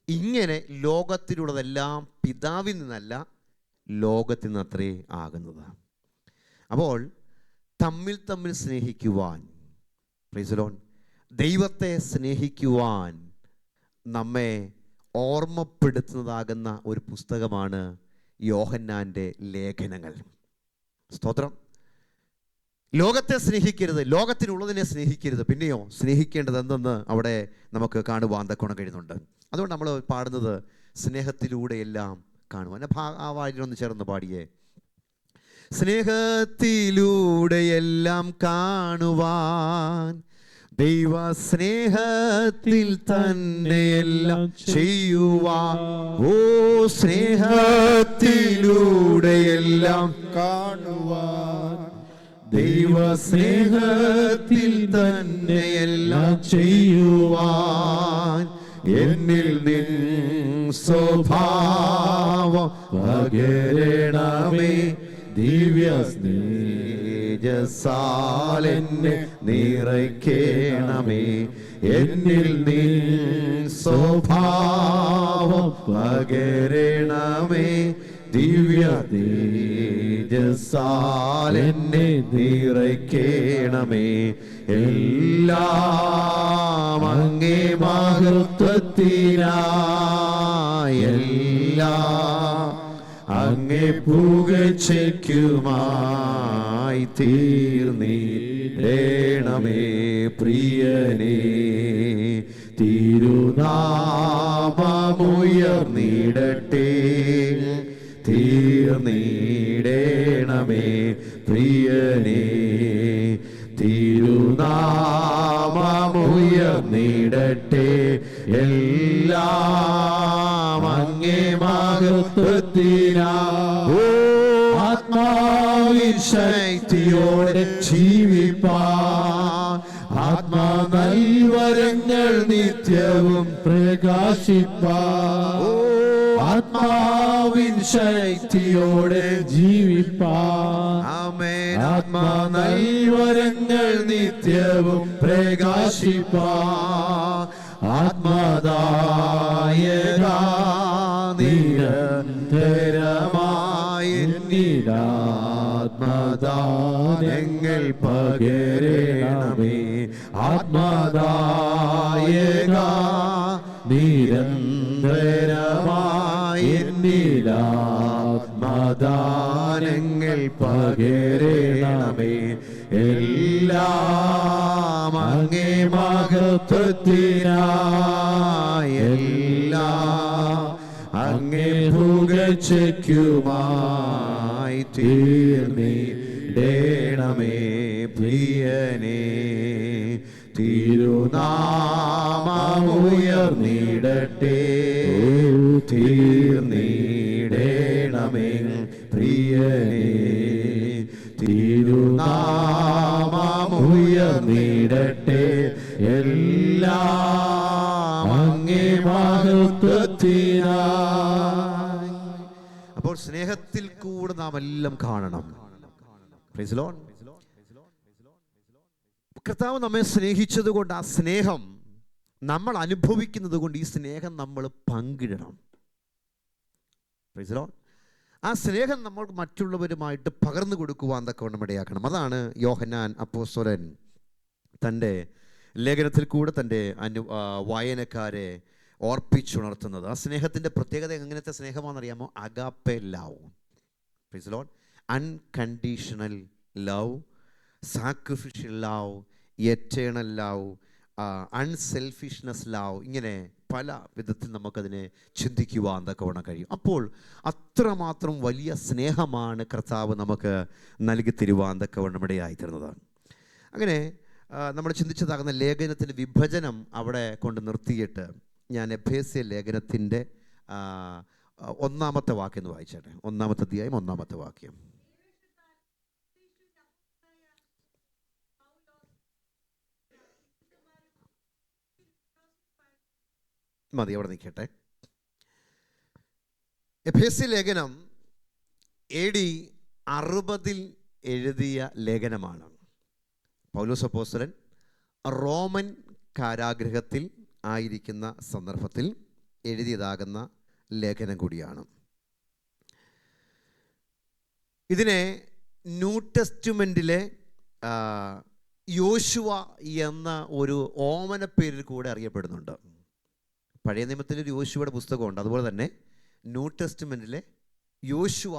ഇങ്ങനെ ലോകത്തിലുള്ളതെല്ലാം പിതാവിൽ നിന്നല്ല, ലോകത്തിൽ നിന്നത്രേ ആകുന്നത്. അപ്പോൾ തമ്മിൽ തമ്മിൽ സ്നേഹിക്കുവാൻ, പ്രൈസ് ദി ലോർഡ്, ദൈവത്തെ സ്നേഹിക്കുവാൻ നമ്മെ ഓർമ്മപ്പെടുത്തുന്നതാകുന്ന ഒരു പുസ്തകമാണ് യോഹന്നാൻ്റെ ലേഖനങ്ങൾ. സ്തോത്രം. ലോകത്തെ സ്നേഹിക്കരുത്, ലോകത്തിനുള്ളതിനെ സ്നേഹിക്കരുത്, പിന്നെയോ സ്നേഹിക്കേണ്ടത് എന്തെന്ന് അവിടെ നമുക്ക് കാണുവാൻ തക്കോണം കഴിയുന്നുണ്ട്. അതുകൊണ്ട് നമ്മൾ പാടുന്നത് സ്നേഹത്തിലൂടെയെല്ലാം കാണുവാൻ. ആ വായിലൊന്ന് ചേർന്ന് പാടിയേ. സ്നേഹത്തിലൂടെയെല്ലാം കാണുവാൻ, ദൈവ സ്നേഹത്തിൽ തന്നെയെല്ലാം ചെയ്യുവാൻ. ഓ സ്നേഹത്തിലൂടെയെല്ലാം കാണുവാൻ, ദൈവ സ്നേഹത്തിൽ തന്നെയെല്ലാം ചെയ്യുവാൻ. എന്നിൽ നിൻ സ്വഭാവം പകരണമേ, ദിവ്യ സ്നേഹസാൽ എന്നെ നിറയ്ക്കണമേ. എന്നിൽ നിൻ സ്വഭാവം പകരണമേ, ദിവ്യ തേജസ്സാൽ എന്നെ നിറയ്ക്കണമേ. എല്ലാം അങ്ങേ മഹത്വത്തിനായി, എല്ലാം അങ്ങേ പുകഴ്ചയ്ക്കുമായി തീർന്നിടണമേ. പ്രിയനേ, തിരുനാമമുയർന്നിടട്ടെ, തീർന്നിടണമേ. പ്രിയനേ, തിരുനാമമുയർന്നിടട്ടെ. എല്ലാം അങ്ങേ മഹത്വത്തിനായി. ആത്മാവിൻ ശക്തിയോടെ ജീവിപ്പാൻ, ആത്മാ നൽവരങ്ങൾ നിത്യവും പ്രകാശിപ്പാൻ. ആത്മാവിൻ ശക്തിയോടെ ജീവിപ്പാൻ, ആത്മാ നൽവരങ്ങൾ നിത്യവും പ്രകാശിപ്പാൻ. ആത്മദായകാ നിരന്തരമായ ആത്മദാനങ്ങൾ പകരണമേ. ആത്മദായകാ നിരന്തരമായ ആത്മദാനങ്ങൾ പകരണമേ. എല്ലാം അങ്ങേ മഹത്വത്തിനായി, എല്ലാം അങ്ങേ പുകഴ്ചയ്ക്കുമായി തീർന്നിടണമേ. പ്രിയനേ, തിരുനാമമുയർന്നിടട്ടെ, തീർന്നിടണമേ. പ്രിയനേ, തിരുനാമമുയർന്നിടട്ടെ. എല്ലാം അങ്ങേ മഹത്വത്തിനായി. അപ്പോൾ സ്നേഹത്തിൽ കൂടെ നാം എല്ലാം കാണണം. Price the Lord. കർത്താവ് നമ്മെ സ്നേഹിച്ചത് കൊണ്ട്, ആ സ്നേഹം നമ്മൾ അനുഭവിക്കുന്നത് കൊണ്ട്, ഈ സ്നേഹം നമ്മൾ പങ്കിടണം. Price the Lord. ആ സ്നേഹം നമ്മൾ മറ്റുള്ളവരുമായിട്ട് പകർന്നു കൊടുക്കുവാൻ തക്കവണ്ണം ഇടയാക്കണം. അതാണ് യോഹന്നാൻ അപ്പോസ്തലൻ തൻ്റെ ലേഖനത്തിൽ കൂടെ തൻ്റെ വായനക്കാരെ ഓർപ്പിച്ചുണർത്തുന്നത്. ആ സ്നേഹത്തിൻ്റെ പ്രത്യേകത എങ്ങനത്തെ സ്നേഹമാണെന്നറിയാമോ? Agape love. Praise the lord. Unconditional love, sacrificial love, eternal love, unselfishness love, ഇങ്ങനെ പല വിധത്തിൽ നമുക്കതിനെ ചിന്തിക്കുവാൻ തക്കവണ്ണം കഴിയും. അപ്പോൾ അത്രമാത്രം വലിയ സ്നേഹമാണ് കർത്താവ് നമുക്ക് നൽകി തരുവാൻ തക്കവണ്ണം ഇടയായിത്തീർന്നത്. അങ്ങനെ നമ്മൾ ചിന്തിച്ചതാകുന്ന ലേഖനത്തിൻ്റെ വിഭജനം അവിടെ കൊണ്ട് നിർത്തിയിട്ട് ഞാൻ എഫേസ്യ ലേഖനത്തിൻ്റെ 1-ാമത്തെ വാക്യം എന്ന് വായിച്ചേട്ടെ. 1-ാമത്തെ അധ്യായം 1-ാമത്തെ വാക്യം. മതി, അവിടെ നിൽക്കട്ടെ. എഫേസ്യ ലേഖനം AD 60 എഴുതിയ ലേഖനമാണ്. പൗലോസ് അപ്പോസ്തലൻ റോമൻ കാരാഗൃഹത്തിൽ ആയിരിക്കുന്ന സന്ദർഭത്തിൽ എഴുതിയതാകുന്ന ലേഖനം കൂടിയാണ്. ഇതിനെ ന്യൂ ടെസ്റ്റ്മെൻറ്റിലെ യോശുവ എന്ന ഒരു ഓമന പേരിൽ കൂടെ അറിയപ്പെടുന്നുണ്ട്. പഴയ നിയമത്തിലൊരു യോശുവയുടെ പുസ്തകമുണ്ട്, അതുപോലെ തന്നെ ന്യൂ ടെസ്റ്റ്മെൻറ്റിലെ യോശുവ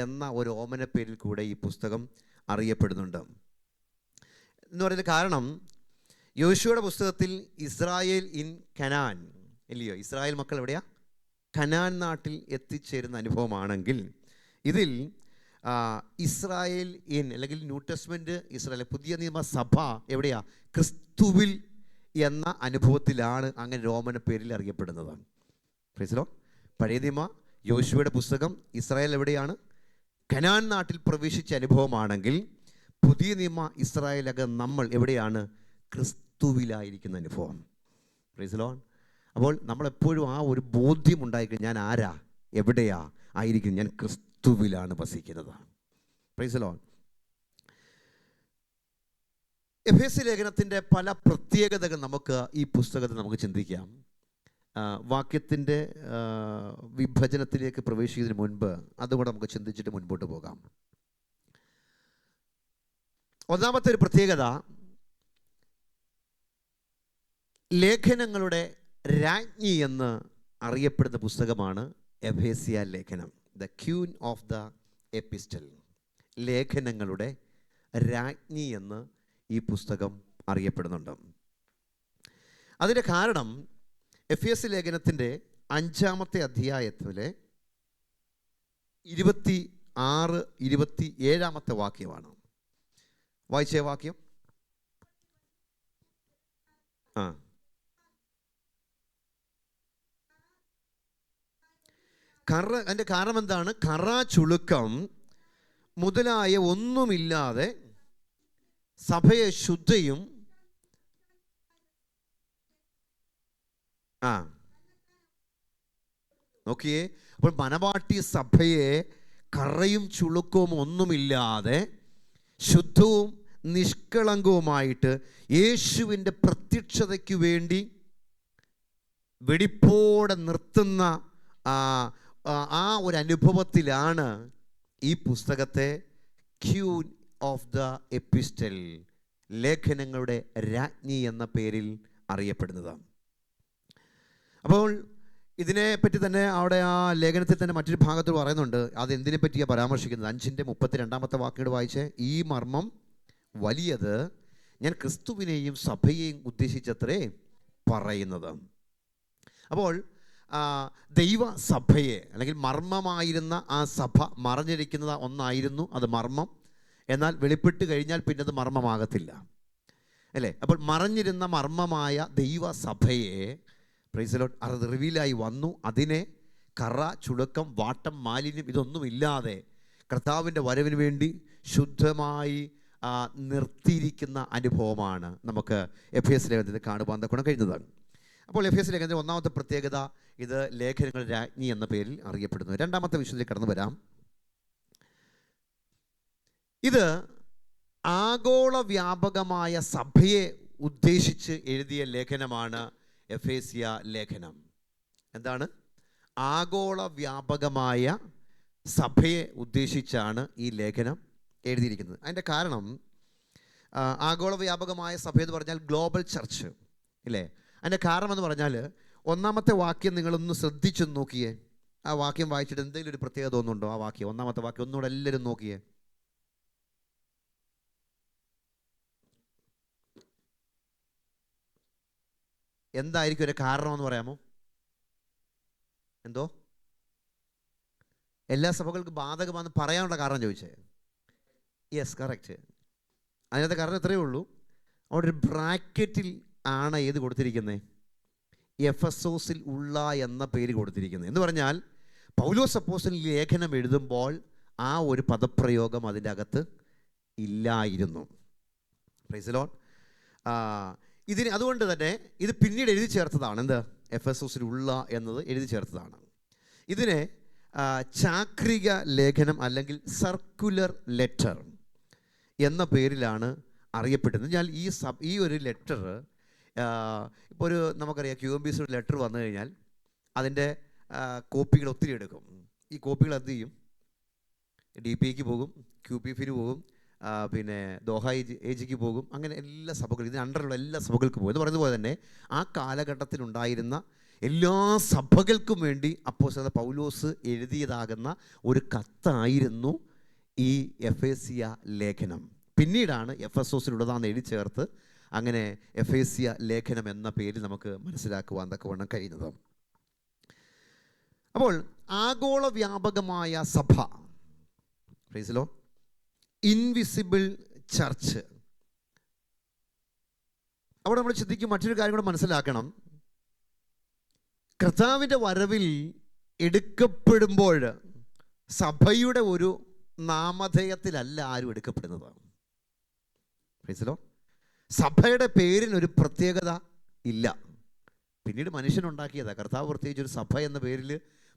എന്ന ഒരു ഓമന പേരിൽ കൂടെ ഈ പുസ്തകം അറിയപ്പെടുന്നുണ്ട് എന്ന് പറയുന്നത് കാരണം, യോശുവയുടെ പുസ്തകത്തിൽ ഇസ്രായേൽ ഇൻ കനാൻ ഇല്ലയോ, ഇസ്രായേൽ മക്കൾ എവിടെയാ? കനാൻ നാട്ടിൽ എത്തിച്ചേരുന്ന അനുഭവമാണെങ്കിൽ, ഇതിൽ ഇസ്രായേൽ ഇൻ അല്ലെങ്കിൽ ന്യൂ ടെസ്റ്റ്മെൻറ്റ് ഇസ്രായേൽ പുതിയ നിയമസഭ എവിടെയാ? ക്രിസ്തുവിൽ എന്ന അനുഭവത്തിലാണ് അങ്ങനെ രോമന പേരിൽ അറിയപ്പെടുന്നത്. Praise Lord. പഴയ നിയമ യോശുവയുടെ പുസ്തകം ഇസ്രായേൽ എവിടെയാണ്? കനാൻ നാട്ടിൽ പ്രവേശിച്ച അനുഭവമാണെങ്കിൽ, പുതിയ നിയമ ഇസ്രായേലകം നമ്മൾ എവിടെയാണ്? ക്രിസ്തുവിലായിരിക്കുന്ന അനുഭവം. Praise Lord. അപ്പോൾ നമ്മളെപ്പോഴും ആ ഒരു ബോധ്യം ഉണ്ടായിരിക്കും, ഞാൻ ആരാ, എവിടെയാ ആയിരിക്കും? ഞാൻ ക്രിസ്തുവിലാണ് വസിക്കുന്നത്. Praise Lord. എഫേസ്യ ലേഖനത്തിൻ്റെ പല പ്രത്യേകതകൾ നമുക്ക് ഈ പുസ്തകത്തിൽ നമുക്ക് ചിന്തിക്കാം. വാക്യത്തിൻ്റെ വിഭജനത്തിലേക്ക് പ്രവേശിക്കുന്നതിന് മുൻപ് അതുകൂടെ നമുക്ക് ചിന്തിച്ചിട്ട് മുൻപോട്ട് പോകാം. ഒന്നാമത്തെ ഒരു പ്രത്യേകത, ലേഖനങ്ങളുടെ രാജ്ഞി എന്ന് അറിയപ്പെടുന്ന പുസ്തകമാണ് എഫേസ്യ ലേഖനം. The queen of the epistle. ലേഖനങ്ങളുടെ രാജ്ഞി എന്ന് ഈ പുസ്തകം അറിയപ്പെടുന്നുണ്ട്. അതിൻ്റെ കാരണം എഫേസ്യ ലേഖനത്തിൻ്റെ 5-ാമത്തെ അധ്യായത്തിലെ 26-27 വാക്യമാണ്. വായിച്ചേ വാക്യം. അതിൻ്റെ കാരണം എന്താണ്? കറ, ചുളുക്കം മുതലായ ഒന്നുമില്ലാതെ സഭയെ ശുദ്ധയും നോക്കിയേ. അപ്പോൾ മനവാട്ടി സഭയെ കറയും ചുളുക്കവും ഒന്നുമില്ലാതെ ശുദ്ധവും നിഷ്കളങ്കവുമായിട്ട് യേശുവിൻ്റെ പ്രത്യക്ഷതയ്ക്ക് വേണ്ടി വെടിപ്പോടെ നിർത്തുന്ന ആ ഒരു അനുഭവത്തിലാണ് ഈ പുസ്തകത്തെ ക്യൂൻ ഓഫ് ദ എപ്പിസ്റ്റൽ, ലേഖനങ്ങളുടെ രാജ്ഞി എന്ന പേരിൽ അറിയപ്പെടുന്നത്. അപ്പോൾ ഇതിനെപ്പറ്റി തന്നെ അവിടെ ആ ലേഖനത്തിൽ തന്നെ മറ്റൊരു ഭാഗത്ത് പറയുന്നുണ്ട്. അതെന്തിനെ പറ്റിയാണ് പരാമർശിക്കുന്നത്? 5-32 വാക്യങ്ങൾ വായിച്ച്, ഈ മർമ്മം വലിയത്, ഞാൻ ക്രിസ്തുവിനെയും സഭയെയും ഉദ്ദേശിച്ചത്രേ പറയുന്നത്. അപ്പോൾ ദൈവസഭയെ അല്ലെങ്കിൽ മർമ്മമായിരുന്ന ആ സഭ, മറഞ്ഞിരിക്കുന്നത് ഒന്നായിരുന്നു, അത് മർമ്മം. എന്നാൽ വെളിപ്പെട്ട് കഴിഞ്ഞാൽ പിന്നെ അത് മർമ്മമാകത്തില്ല, അല്ലേ? അപ്പോൾ മറഞ്ഞിരുന്ന മർമ്മമായ ദൈവസഭയെ, പ്രൈസ് ദി ലോർഡ്, അത് റിവീലായി വന്നു. അതിനെ കറ, ചുളുക്കം, വാട്ടം, മാലിന്യം ഇതൊന്നുമില്ലാതെ കർത്താവിൻ്റെ വരവിന് വേണ്ടി ശുദ്ധമായി നിർത്തിയിരിക്കുന്ന അനുഭവമാണ് നമുക്ക് എഫേസ്യ ലേഖനത്തിൽ കാണുവാൻ തക്കോണം കഴിഞ്ഞതാണ്. അപ്പോൾ എഫേസ്യ ലേഖനത്തിൻ്റെ ഒന്നാമത്തെ പ്രത്യേകത, ഇത് ലേഖനങ്ങളുടെ രാജ്ഞി എന്ന പേരിൽ അറിയപ്പെടുന്നു. രണ്ടാമത്തെ വിഷയത്തിലേക്ക് കടന്നു വരാം. ഇത് ആഗോള വ്യാപകമായ സഭയെ ഉദ്ദേശിച്ച് എഴുതിയ ലേഖനമാണ് എഫേസ്യ ലേഖനം. എന്താണ്? ആഗോള വ്യാപകമായ സഭയെ ഉദ്ദേശിച്ചാണ് ഈ ലേഖനം എഴുതിയിരിക്കുന്നത്. അതിൻ്റെ കാരണം, ആഗോള വ്യാപകമായ സഭ എന്ന് പറഞ്ഞാൽ ഗ്ലോബൽ ചർച്ച്, ഇല്ലേ? അതിൻ്റെ കാരണം എന്ന് പറഞ്ഞാൽ, ഒന്നാമത്തെ വാക്യം നിങ്ങളൊന്ന് ശ്രദ്ധിച്ചു നോക്കിയേ. ആ വാക്യം വായിച്ചിട്ട് എന്തെങ്കിലും ഒരു പ്രത്യേകത തോന്നുന്നുണ്ടോ? ആ വാക്യം, ഒന്നാമത്തെ വാക്യം ഒന്നുകൂടെ എല്ലാവരും നോക്കിയേ. എന്തായിരിക്കും ഒരു കാരണമെന്ന് പറയാമോ? എന്തോ? എല്ലാ സഭകൾക്കും ബാധകമാണെന്ന് പറയാനുള്ള കാരണം ചോദിച്ചേ. Yes, correct. അതിനകത്ത് കാരണം എത്രയേ ഉള്ളൂ, അവിടെ ഒരു ബ്രാക്കറ്റിൽ ആണ് ഏത് കൊടുത്തിരിക്കുന്നത്? എഫെസോസിൽ ഉള്ള എന്ന പേര് കൊടുത്തിരിക്കുന്നത്. എന്ന് പറഞ്ഞാൽ പൗലോസ് അപ്പോസ്തലൻ ലേഖനം എഴുതുമ്പോൾ ആ ഒരു പദപ്രയോഗം അതിൻ്റെ അകത്ത് ഇല്ലായിരുന്നു. Price the Lord. ഇതിന് അതുകൊണ്ട് തന്നെ ഇത് പിന്നീട് എഴുതി ചേർത്തതാണ്. എന്ത്? എഫെസോസിൽ ഉള്ള എന്നത് എഴുതി ചേർത്തതാണ്. ഇതിനെ ചാക്രിക ലേഖനം അല്ലെങ്കിൽ സർക്കുലർ ലെറ്റർ എന്ന പേരിലാണ് അറിയപ്പെടുന്നത്. ഞാൻ ഈ ഒരു ലെറ്റർ ഇപ്പോൾ നമുക്കറിയാം, QMBC ഒരു ലെറ്റർ വന്നു കഴിഞ്ഞാൽ അതിൻ്റെ കോപ്പികൾ ഒത്തിരി എടുക്കും. ഈ കോപ്പികൾ എന്ത് ചെയ്യും? DPIക്ക് പോകും, QPFന് പോകും, പിന്നെ ദോഹ AGക്ക് പോകും. അങ്ങനെ എല്ലാ സഭകളും, ഇതിന് അണ്ടറുള്ള എല്ലാ സഭകൾക്കും പോകും. എന്ന് പറയുന്നത് പോലെ തന്നെ ആ കാലഘട്ടത്തിലുണ്ടായിരുന്ന എല്ലാ സഭകൾക്കും വേണ്ടി അപ്പോസ്തലനായ പൗലോസ് എഴുതിയതാകുന്ന ഒരു കത്തായിരുന്നു ഈ എഫേസ്യ ലേഖനം. പിന്നീടാണ് എഫെസോസിലുള്ളതാണെന്ന് എഴുതി ചേർത്ത് അങ്ങനെ എഫേസ്യ ലേഖനം എന്ന പേരിൽ നമുക്ക് മനസ്സിലാക്കുവാൻ തക്കവണ്ണം കഴിയുന്നത്. അപ്പോൾ ആഗോള വ്യാപകമായ സഭ, പ്രൈസ് ലോർഡ്, ഇൻവിസിബിൾ ചർച്ച്. അവിടെ നമ്മൾ ചിന്തിക്കും മറ്റൊരു കാര്യം കൂടെ മനസ്സിലാക്കണം. കർത്താവിൻ്റെ വരവിൽ എടുക്കപ്പെടുമ്പോൾ സഭയുടെ ഒരു നാമധേയത്തിലല്ല ആരും എടുക്കപ്പെടുന്നത്. Praise Lord. സഭയുടെ പേരിനൊരു പ്രത്യേകത ഇല്ല. പിന്നീട് മനുഷ്യനുണ്ടാക്കിയതാണ്. കർത്താവ് പ്രത്യേകിച്ച് ഒരു സഭ എന്ന പേരിൽ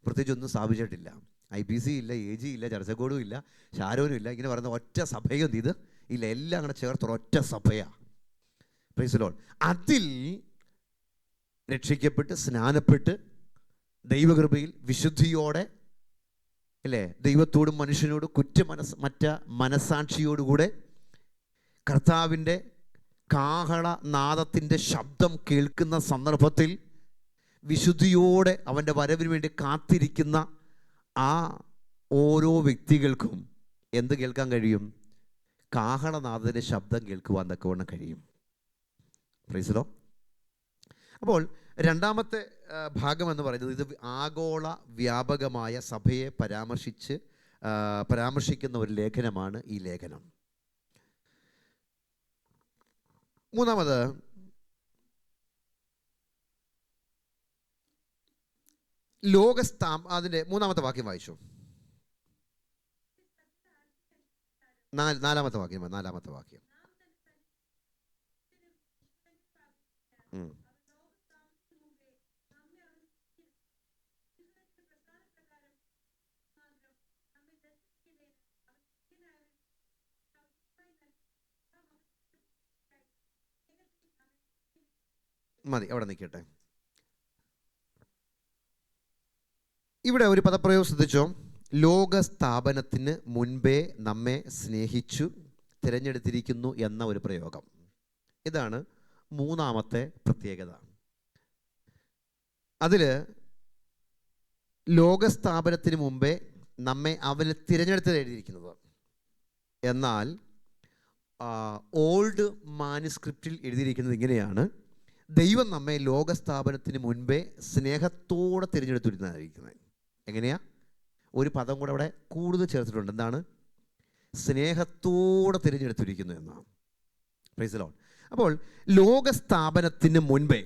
പ്രത്യേകിച്ച് ഒന്നും സ്ഥാപിച്ചിട്ടില്ല. IPC ഇല്ല, AG ഇല്ല, ചർച്ചക്കോടും ഇല്ല, ശാരോനും ഇല്ല. ഇങ്ങനെ പറയുന്ന ഒറ്റ സഭയും ഇത് ഇല്ല. എല്ലാം കൂടെ ചേർത്ത് ഒറ്റ സഭയാണ്. Praise Lord. അതിൽ രക്ഷിക്കപ്പെട്ട് സ്നാനപ്പെട്ട് ദൈവകൃപയിൽ വിശുദ്ധിയോടെ, അല്ലേ, ദൈവത്തോടും മനുഷ്യനോടും മറ്റ മനസാക്ഷിയോടുകൂടെ കർത്താവിൻ്റെ കാഹളനാദത്തിൻ്റെ ശബ്ദം കേൾക്കുന്ന സന്ദർഭത്തിൽ വിശുദ്ധിയോടെ അവൻ്റെ വരവിന് വേണ്ടി കാത്തിരിക്കുന്ന ആ ഓരോ വ്യക്തികൾക്കും എന്ത് കേൾക്കാൻ കഴിയും? കാഹളനാദത്തിൻ്റെ ശബ്ദം കേൾക്കുവാൻ തക്കവണ്ണം കഴിയും. Praise Lord. അപ്പോൾ രണ്ടാമത്തെ ഭാഗം എന്ന് പറയുന്നത് ഇത് ആഗോള വ്യാപകമായ സഭയെ പരാമർശിക്കുന്ന ഒരു ലേഖനമാണ് ഈ ലേഖനം. മൂന്നാമത്, അതിൻ്റെ മൂന്നാമത്തെ വാക്യം വായിച്ചു. നാലാമത്തെ വാക്യം. മതി, അവിടെ നിൽക്കട്ടെ. ഇവിടെ ഒരു പദപ്രയോഗം ശ്രദ്ധിച്ചോ. ലോകസ്ഥാപനത്തിന് മുൻപേ നമ്മെ സ്നേഹിച്ചു തിരഞ്ഞെടുത്തിരിക്കുന്നു എന്ന ഒരു പ്രയോഗം. ഇതാണ് മൂന്നാമത്തെ പ്രത്യേകത. അതിൽ ലോകസ്ഥാപനത്തിന് മുമ്പേ നമ്മെ അവന് തിരഞ്ഞെടുത്ത് എഴുതിയിരിക്കുന്നത്. എന്നാൽ ഓൾഡ് മാനുസ്ക്രിപ്റ്റിൽ എഴുതിയിരിക്കുന്നത് ഇങ്ങനെയാണ്: ദൈവം നമ്മെ ലോകസ്ഥാപനത്തിന് മുൻപേ സ്നേഹത്തോടെ തിരഞ്ഞെടുത്തിരുന്നതായിരിക്കുന്നത്. എങ്ങനെയാ? ഒരു പദം കൂടെ അവിടെ കൂടുതൽ ചേർത്തിട്ടുണ്ട്. എന്താണ്? സ്നേഹത്തോടെ തിരഞ്ഞെടുത്തിരിക്കുന്നു എന്നാണ്. Praise Lord. അപ്പോൾ ലോകസ്ഥാപനത്തിന് മുൻപേ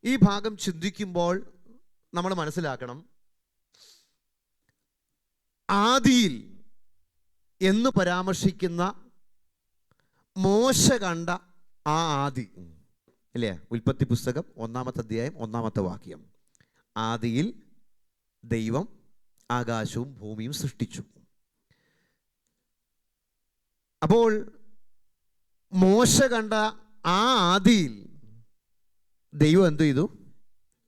ഈ ഭാഗം ചിന്തിക്കുമ്പോൾ നമ്മൾ മനസ്സിലാക്കണം, ആദിയിൽ എന്ന് പരാമർശിക്കുന്ന മോശ കണ്ട ആ ആദി, അല്ലേ? ഉൽപ്പത്തി പുസ്തകം 1-ാമത്തെ അധ്യായം 1-ാമത്തെ വാക്യം. ആദിയിൽ ദൈവം ആകാശവും ഭൂമിയും സൃഷ്ടിച്ചു. അപ്പോൾ മോശ കണ്ട ആ ആദിയിൽ ദൈവം എന്തു ചെയ്തു?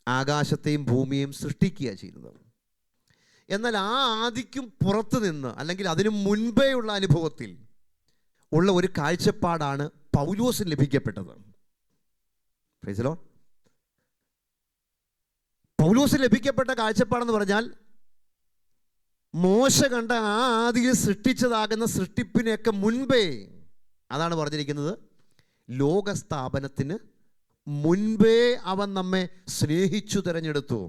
ആകാശത്തെയും ഭൂമിയെയും സൃഷ്ടിക്കുക ചെയ്യുന്നത്. എന്നാൽ ആ ആദിക്കും പുറത്ത് നിന്ന്, അല്ലെങ്കിൽ അതിനു മുൻപേ ഉള്ള അനുഭവത്തിൽ ഉള്ള ഒരു കാഴ്ചപ്പാടാണ് പൗലോസിന് ലഭിക്കപ്പെട്ടത്. Praise Lord. പൗലോസിന് ലഭിക്കപ്പെട്ട കാഴ്ചപ്പാടെന്ന് പറഞ്ഞാൽ മോശ കണ്ട ആ ആദിയിൽ സൃഷ്ടിച്ചതാകുന്ന സൃഷ്ടിപ്പിനെയൊക്കെ മുൻപേ, അതാണ് പറഞ്ഞിരിക്കുന്നത്, ലോകസ്ഥാപനത്തിന് മുൻപേ അവൻ നമ്മെ സ്നേഹിച്ചു തിരഞ്ഞെടുത്തു.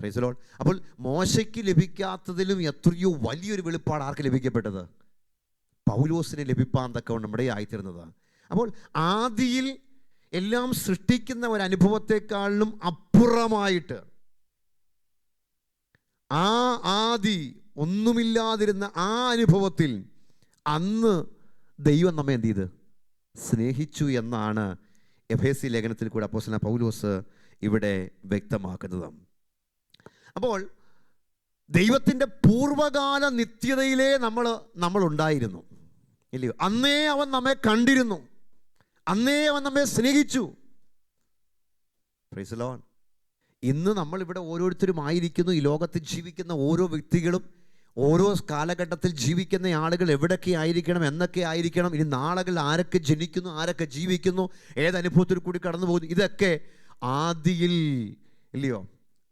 Praise Lord. അപ്പോൾ മോശയ്ക്ക് ലഭിക്കാത്തതിലും എത്രയോ വലിയൊരു വെളിപ്പാട് ആർക്ക് ലഭിക്കപ്പെട്ടത്? പൗലോസിനെ ലഭിപ്പാൻ തക്കവണ്ണം നമ്മുടെ ആയിത്തീർന്നത്. അപ്പോൾ ആദിയിൽ എല്ലാം സൃഷ്ടിക്കുന്ന ഒരു അനുഭവത്തെക്കാളിലും അപ്പുറമായിട്ട് ആ ആദി ഒന്നുമില്ലാതിരുന്ന ആ അനുഭവത്തിൽ അന്ന് ദൈവം നമ്മെ എന്ത് ചെയ്ത്? സ്നേഹിച്ചു എന്നാണ് എഫേസ്യ ലേഖനത്തിൽ കൂടെ അപ്പോസ്തലനായ പൗലോസ് ഇവിടെ വ്യക്തമാക്കുന്നത്. അപ്പോൾ ദൈവത്തിൻ്റെ പൂർവകാല നിത്യതയിലേ നമ്മൾ ഉണ്ടായിരുന്നു, ഇല്ലയോ? അന്നേ അവൻ നമ്മെ കണ്ടിരുന്നു, അന്നേ അവൻ നമ്മെ സ്നേഹിച്ചു. Price the Lord. ഇന്ന് നമ്മളിവിടെ ഓരോരുത്തരും ആയിരിക്കുന്നു, ഈ ലോകത്തിൽ ജീവിക്കുന്ന ഓരോ വ്യക്തികളും ഓരോ കാലഘട്ടത്തിൽ ജീവിക്കുന്ന ആളുകൾ എവിടെയൊക്കെ ആയിരിക്കണം, എന്നൊക്കെ ആയിരിക്കണം, ഇനി നാളുകൾ ആരൊക്കെ ജനിക്കുന്നു, ആരൊക്കെ ജീവിക്കുന്നു, ഏതനുഭവത്തിൽ കൂടി കടന്നു പോകുന്നു, ഇതൊക്കെ ആദിയിൽ ഇല്ലയോ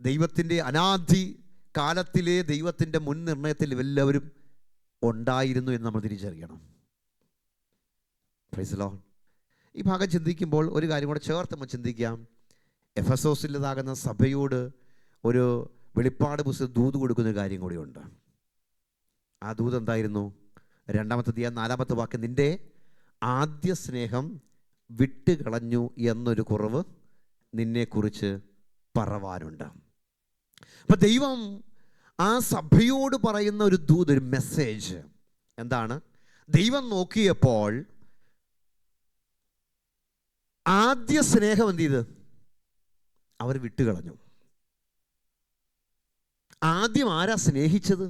ദൈവത്തിൻ്റെ അനാദി കാലത്തിലെ ദൈവത്തിൻ്റെ മുൻ നിർണയത്തിൽ എല്ലാവരും ഉണ്ടായിരുന്നു എന്ന് നമ്മൾ തിരിച്ചറിയണം. Price the Lord. ഈ ഭാഗം ചിന്തിക്കുമ്പോൾ ഒരു കാര്യം കൂടെ ചേർത്ത് നമ്മൾ ചിന്തിക്കാം. എഫെസോസിലേതാകുന്ന സഭയോട് ഒരു വെളിപ്പാട് പുസ്തകം ദൂത് കൊടുക്കുന്ന ഒരു കാര്യം കൂടിയുണ്ട്. ആ ദൂത് എന്തായിരുന്നു? 2-ാമത്തെ അധ്യായം 4-ാമത്തെ വാക്യം, നിന്റെ ആദ്യ സ്നേഹം വിട്ടുകളഞ്ഞു എന്നൊരു കുറവ് നിന്നെക്കുറിച്ച് പറവാനുണ്ട്. അപ്പം ദൈവം ആ സഭയോട് പറയുന്ന ഒരു ദൂത്, ഒരു മെസ്സേജ് എന്താണ്? ദൈവം നോക്കിയപ്പോൾ ആദ്യ സ്നേഹം എന്ത് ചെയ്ത് അവർ വിട്ടുകളഞ്ഞു. ആദ്യം ആരാ സ്നേഹിച്ചത്?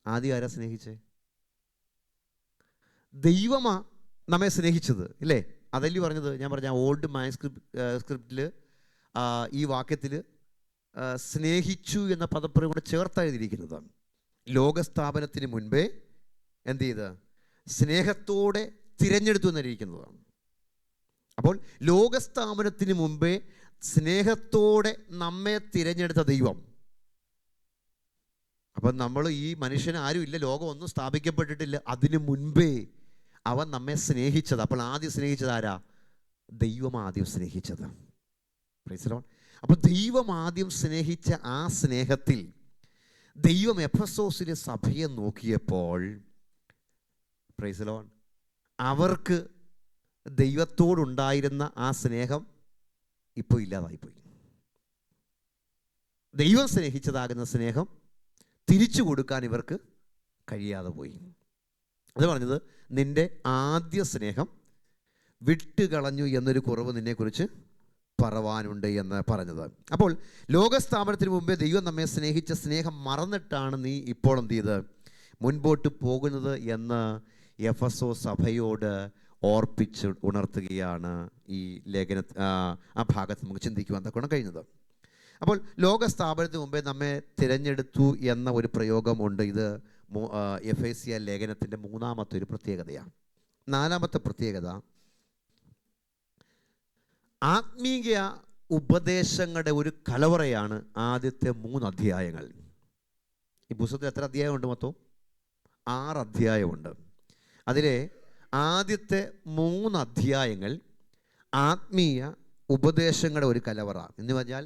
ആദ്യം ആരാ സ്നേഹിച്ചേ? ദൈവമാ നമ്മെ സ്നേഹിച്ചത്, ഇല്ലേ? അതല്ലേ പറഞ്ഞത്. ഞാൻ പറഞ്ഞ ഓൾഡ് മാനുസ്ക്രിപ്റ്റിൽ ഈ വാക്യത്തിൽ സ്നേഹിച്ചു എന്ന പദപ്രയോഗം കൂടെ ചേർത്തെഴുതിയിരിക്കുന്നത്. ലോകസ്ഥാപനത്തിന് മുൻപേ എന്ത് ചെയ്ത് സ്നേഹത്തോടെ തിരഞ്ഞെടുത്തു എന്നിരിക്കുന്നതാണ്. അപ്പോൾ ലോകസ്ഥാപനത്തിന് മുമ്പേ സ്നേഹത്തോടെ നമ്മെ തിരഞ്ഞെടുത്ത ദൈവം. അപ്പം നമ്മൾ ഈ മനുഷ്യന് ആരും ഇല്ല, ലോകം ഒന്നും സ്ഥാപിക്കപ്പെട്ടിട്ടില്ല, അതിനു മുൻപേ അവൻ നമ്മെ സ്നേഹിച്ചത്. അപ്പോൾ ആദ്യം സ്നേഹിച്ചത് ആരാ? ദൈവം ആദ്യം സ്നേഹിച്ചത്. Praise the lord. അപ്പോൾ ദൈവം ആദ്യം സ്നേഹിച്ച ആ സ്നേഹത്തിൽ ദൈവം എഫെസോസിലെ സഭയെ നോക്കിയപ്പോൾ, പ്രൈസ് ദി ലോർഡ്, അവർക്ക് ദൈവത്തോടുണ്ടായിരുന്ന ആ സ്നേഹം ഇപ്പോൾ ഇല്ലാതായിപ്പോയി. ദൈവം സ്നേഹിച്ചതാകുന്ന സ്നേഹം തിരിച്ചു കൊടുക്കാൻ ഇവർക്ക് കഴിയാതെ പോയി. അത് പറഞ്ഞത് നിന്റെ ആദ്യ സ്നേഹം വിട്ടുകളഞ്ഞു എന്നൊരു കുറവ് നിന്നെക്കുറിച്ച് പറവാനുണ്ട് എന്ന് പറഞ്ഞത്. അപ്പോൾ ലോകസ്ഥാപനത്തിന് മുമ്പേ ദൈവം നമ്മെ സ്നേഹിച്ച സ്നേഹം മറന്നിട്ടാണ് നീ ഇപ്പോൾ എന്ത് ചെയ്ത് മുൻപോട്ട് പോകുന്നത് എന്ന് എഫെസോ സഭയോട് ഓർപ്പിച്ച് ഉണർത്തുകയാണ് ഈ ലേഖന ആ ഭാഗത്ത് നമുക്ക് ചിന്തിക്കുവാൻ തക്കണം കഴിയുന്നത്. അപ്പോൾ ലോകസ്ഥാപനത്തിന് മുമ്പേ നമ്മെ തിരഞ്ഞെടുത്തു എന്ന ഒരു പ്രയോഗമുണ്ട്. ഇത് എഫേസ്യ ലേഖനത്തിൻ്റെ 3-ാമത്തെ ഒരു പ്രത്യേകതയാണ്. 4-ാമത്തെ പ്രത്യേകത, ആത്മീയ ഉപദേശങ്ങളുടെ ഒരു കലവറയാണ് ആദ്യത്തെ 3 അധ്യായങ്ങൾ. ഈ പുസ്തകത്തിൽ എത്ര അധ്യായമുണ്ട്? മൊത്തം 6 അധ്യായമുണ്ട്. അതിലെ ആദ്യത്തെ 3 അധ്യായങ്ങൾ ആത്മീയ ഉപദേശങ്ങളുടെ ഒരു കലവറ എന്ന് പറഞ്ഞാൽ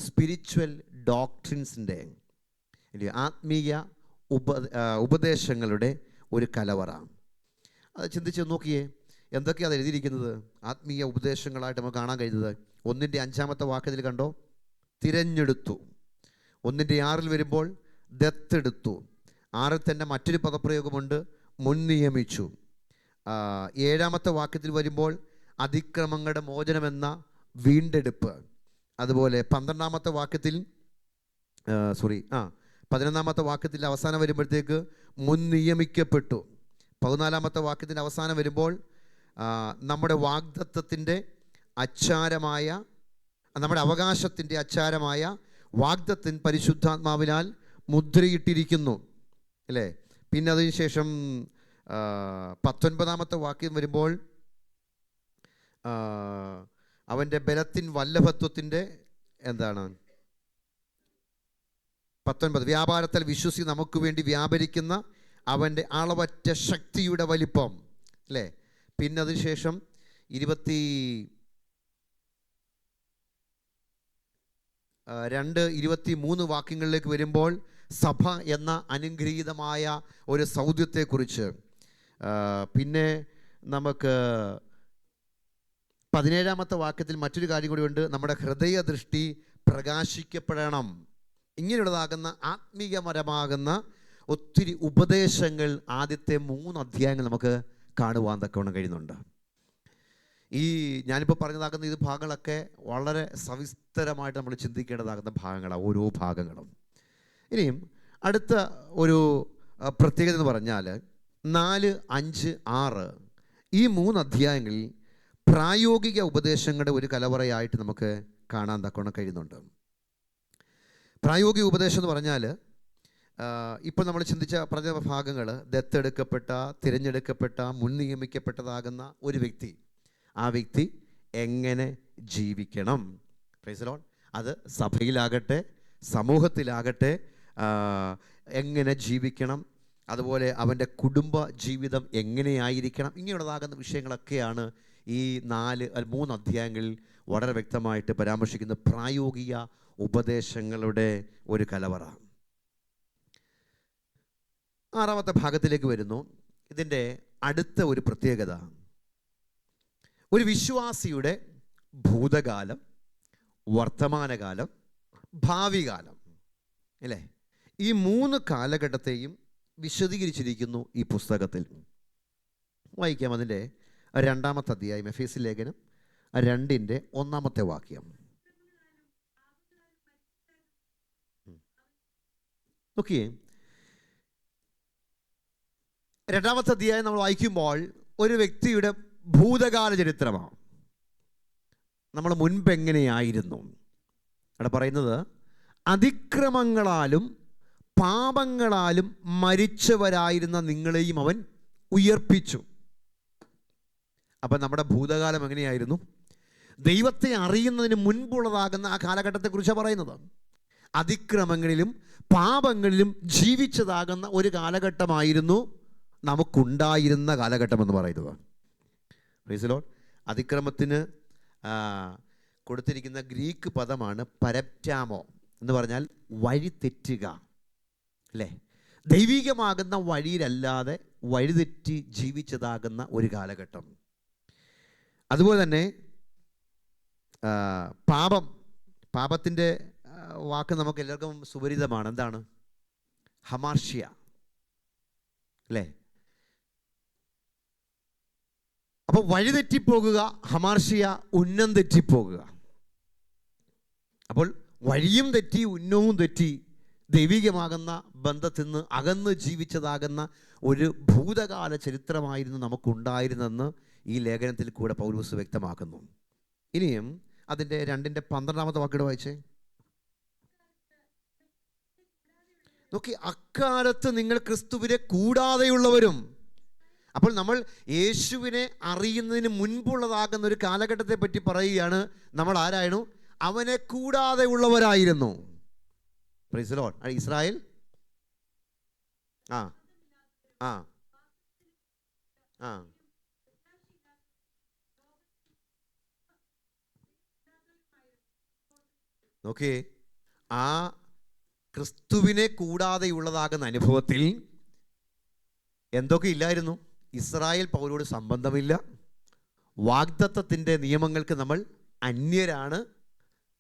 സ്പിരിച്വൽ ഡോക്ട്രിൻസിൻ്റെ, ആത്മീയ ഉപദേശങ്ങളുടെ ഒരു കലവറ. അത് ചിന്തിച്ച് നോക്കിയേ, എന്തൊക്കെയാണ് അത് എഴുതിയിരിക്കുന്നത്? ആത്മീയ ഉപദേശങ്ങളായിട്ട് നമുക്ക് കാണാൻ കഴിയുന്നത് 1-ന്റെ 5-ാമത്തെ വാക്യത്തിൽ കണ്ടോ, തിരഞ്ഞെടുത്തു. 1-ന്റെ 6-ൽ വരുമ്പോൾ ദത്തെടുത്തു. 6-ൽ തന്നെ മറ്റൊരു പദപ്രയോഗമുണ്ട്, മുൻ നിയമിച്ചു. 7-ാമത്തെ വാക്യത്തിൽ വരുമ്പോൾ അതിക്രമങ്ങളുടെ മോചനമെന്ന വീണ്ടെടുപ്പ്. അതുപോലെ 12-ാമത്തെ വാക്യത്തിൽ 11-ാമത്തെ വാക്യത്തിൽ അവസാനം വരുമ്പോഴത്തേക്ക് മുൻ നിയമിക്കപ്പെട്ടു. 14-ാമത്തെ വാക്യത്തിൻ്റെ അവസാനം വരുമ്പോൾ നമ്മുടെ വാഗ്ദത്തത്തിൻ്റെ അച്ചാരമായ, നമ്മുടെ അവകാശത്തിൻ്റെ അച്ചാരമായ വാഗ്ദത്തൻ പരിശുദ്ധാത്മാവിനാൽ മുദ്രയിട്ടിരിക്കുന്നു, അല്ലേ? പിന്നെ അതിനുശേഷം 19-ാമത്തെ വാക്യം വരുമ്പോൾ അവൻ്റെ ബലത്തിൻ വല്ലഭത്വത്തിൻ്റെ എന്താണ് 19, വ്യാപാരത്തിൽ വിശ്വസി നമുക്ക് വേണ്ടി വ്യാപരിക്കുന്ന അവൻ്റെ അളവറ്റ ശക്തിയുടെ വലിപ്പം, അല്ലേ? പിന്നെ അതിനുശേഷം 22-23 വാക്യങ്ങളിലേക്ക് വരുമ്പോൾ സഭ എന്ന അനുഗ്രഹീതമായ ഒരു സൗദ്യത്തെക്കുറിച്ച്. പിന്നെ നമുക്ക് 17-ാമത്തെ വാക്യത്തിൽ മറ്റൊരു കാര്യം കൂടിയുണ്ട്, നമ്മുടെ ഹൃദയദൃഷ്ടി പ്രകാശിക്കപ്പെടണം. ഇങ്ങനെയുള്ളതാകുന്ന ആത്മീയപരമാകുന്ന ഒത്തിരി ഉപദേശങ്ങൾ ആദ്യത്തെ 3 അധ്യായങ്ങൾ നമുക്ക് കാണുവാൻ തക്കവണ്ണം കഴിയുന്നുണ്ട്. ഈ ഞാനിപ്പോൾ പറഞ്ഞതാകുന്ന ഇത് ഭാഗങ്ങളൊക്കെ വളരെ സവിസ്തരമായിട്ട് നമ്മൾ ചിന്തിക്കേണ്ടതാകുന്ന ഭാഗങ്ങളാണ്, ഓരോ ഭാഗങ്ങളും. ഇനിയും അടുത്ത ഒരു പ്രത്യേകത എന്ന് പറഞ്ഞാൽ 4, 5, 6 ഈ 3 അധ്യായങ്ങളിൽ പ്രായോഗിക ഉപദേശങ്ങളുടെ ഒരു കലവറയായിട്ട് നമുക്ക് കാണാൻ തക്കവണ്ണം കഴിയുന്നുണ്ട്. പ്രായോഗിക ഉപദേശം എന്ന് പറഞ്ഞാൽ ഇപ്പോൾ നമ്മൾ ചിന്തിച്ച പറഞ്ഞ ഭാഗങ്ങൾ, ദത്തെടുക്കപ്പെട്ട, തിരഞ്ഞെടുക്കപ്പെട്ട, മുൻ നിയമിക്കപ്പെട്ടതാകുന്ന ഒരു വ്യക്തി, ആ വ്യക്തി എങ്ങനെ ജീവിക്കണം, പ്രൈസ് ദി ലോർഡ്, അത് സഭയിലാകട്ടെ സമൂഹത്തിലാകട്ടെ എങ്ങനെ ജീവിക്കണം, അതുപോലെ അവൻ്റെ കുടുംബ ജീവിതം എങ്ങനെയായിരിക്കണം, ഇങ്ങനെയുള്ളതാകുന്ന വിഷയങ്ങളൊക്കെയാണ് ഈ 3 അധ്യായങ്ങളിൽ വളരെ വ്യക്തമായിട്ട് പരാമർശിക്കുന്ന പ്രായോഗിക ഉപദേശങ്ങളുടെ ഒരു കലവറ. 6ാമത്തെ ഭാഗത്തിലേക്ക് വരുന്നു. ഇതിൻ്റെ അടുത്ത ഒരു പ്രത്യേകത, ഒരു വിശ്വാസിയുടെ ഭൂതകാലം, വർത്തമാനകാലം, ഭാവി കാലം, അല്ലേ? ഈ 3 കാലഘട്ടത്തെയും വിശദീകരിച്ചിരിക്കുന്നു ഈ പുസ്തകത്തിൽ. വായിക്കാം അതിൻ്റെ 2ാമത്തെ അധ്യായം, എഫേസ്യ ലേഖനം 2ന്റെ 1-ാമത്തെ വാക്യം. നോക്കിയേ, 2ാമത്തെ അധ്യായം നമ്മൾ വായിക്കുമ്പോൾ ഒരു വ്യക്തിയുടെ ഭൂതകാല ചരിത്രമാണ്. നമ്മൾ മുൻപ് എങ്ങനെയായിരുന്നു അവിടെ പറയുന്നത്, അതിക്രമങ്ങളാലും പാപങ്ങളാലും മരിച്ചവരായിരുന്ന നിങ്ങളെയും അവൻ ഉയർപ്പിച്ചു. അപ്പം നമ്മുടെ ഭൂതകാലം എങ്ങനെയായിരുന്നു? ദൈവത്തെ അറിയുന്നതിന് മുൻപുള്ളതാകുന്ന ആ കാലഘട്ടത്തെക്കുറിച്ചാണ് പറയുന്നത്. അതിക്രമങ്ങളിലും പാപങ്ങളിലും ജീവിച്ചതാകുന്ന ഒരു കാലഘട്ടമായിരുന്നു നമുക്കുണ്ടായിരുന്ന കാലഘട്ടമെന്ന് പറയുന്നത്. Price the Lord. അതിക്രമത്തിന് കൊടുത്തിരിക്കുന്ന ഗ്രീക്ക് പദമാണ് പരപ്റ്റാമോ എന്ന് പറഞ്ഞാൽ വഴിതെറ്റുക, അല്ലേ? ദൈവികമാകുന്ന വഴിയിലല്ലാതെ വഴിതെറ്റി ജീവിച്ചതാകുന്ന ഒരു കാലഘട്ടം. അതുപോലെ തന്നെ പാപത്തിൻ്റെ വാക്ക് നമുക്ക് എല്ലാവർക്കും സുപരിതമാണ്. എന്താണ്? ഹമാർഷ്യ, അല്ലേ? അപ്പോൾ വഴിതെറ്റിപ്പോകുക, ഹമാർഷ്യ, ഉന്നം തെറ്റിപ്പോകുക. അപ്പോൾ വഴിയും തെറ്റി, ഉന്നവും തെറ്റി, ദൈവികമാകുന്ന ബന്ധത്തിൽ നിന്ന് അകന്ന് ജീവിച്ചതാകുന്ന ഒരു ഭൂതകാല ചരിത്രമായിരുന്നു നമുക്കുണ്ടായിരുന്നെന്ന് ഈ ലേഖനത്തിൽ കൂടെ പൗലോസ് വ്യക്തമാക്കുന്നു. ഇനിയും അതിൻ്റെ 2ന്റെ 12-ാമത്തെ വാക്യം വായിച്ചേ. നോക്കി, അക്കാലത്ത് നിങ്ങൾ ക്രിസ്തുവിനെ കൂടാതെയുള്ളവരും. അപ്പോൾ നമ്മൾ യേശുവിനെ അറിയുന്നതിന് മുൻപുള്ളതാകുന്ന ഒരു കാലഘട്ടത്തെ പറ്റി പറയുകയാണ്. നമ്മൾ ആരായിരുന്നു? അവനെ കൂടാതെ ഉള്ളവരായിരുന്നു. Praise the lord. ഇസ്രായേൽ ആ ആ ആ നോക്കിയേ, ആ ക്രിസ്തുവിനെ കൂടാതെയുള്ളതാകുന്ന അനുഭവത്തിൽ എന്തൊക്കെ ഇല്ലായിരുന്നു? ഇസ്രായേൽ പൗലോട് സംബന്ധമില്ല, വാഗ്ദത്തത്തിൻ്റെ നിയമങ്ങൾക്ക് നമ്മൾ അന്യരാണ്,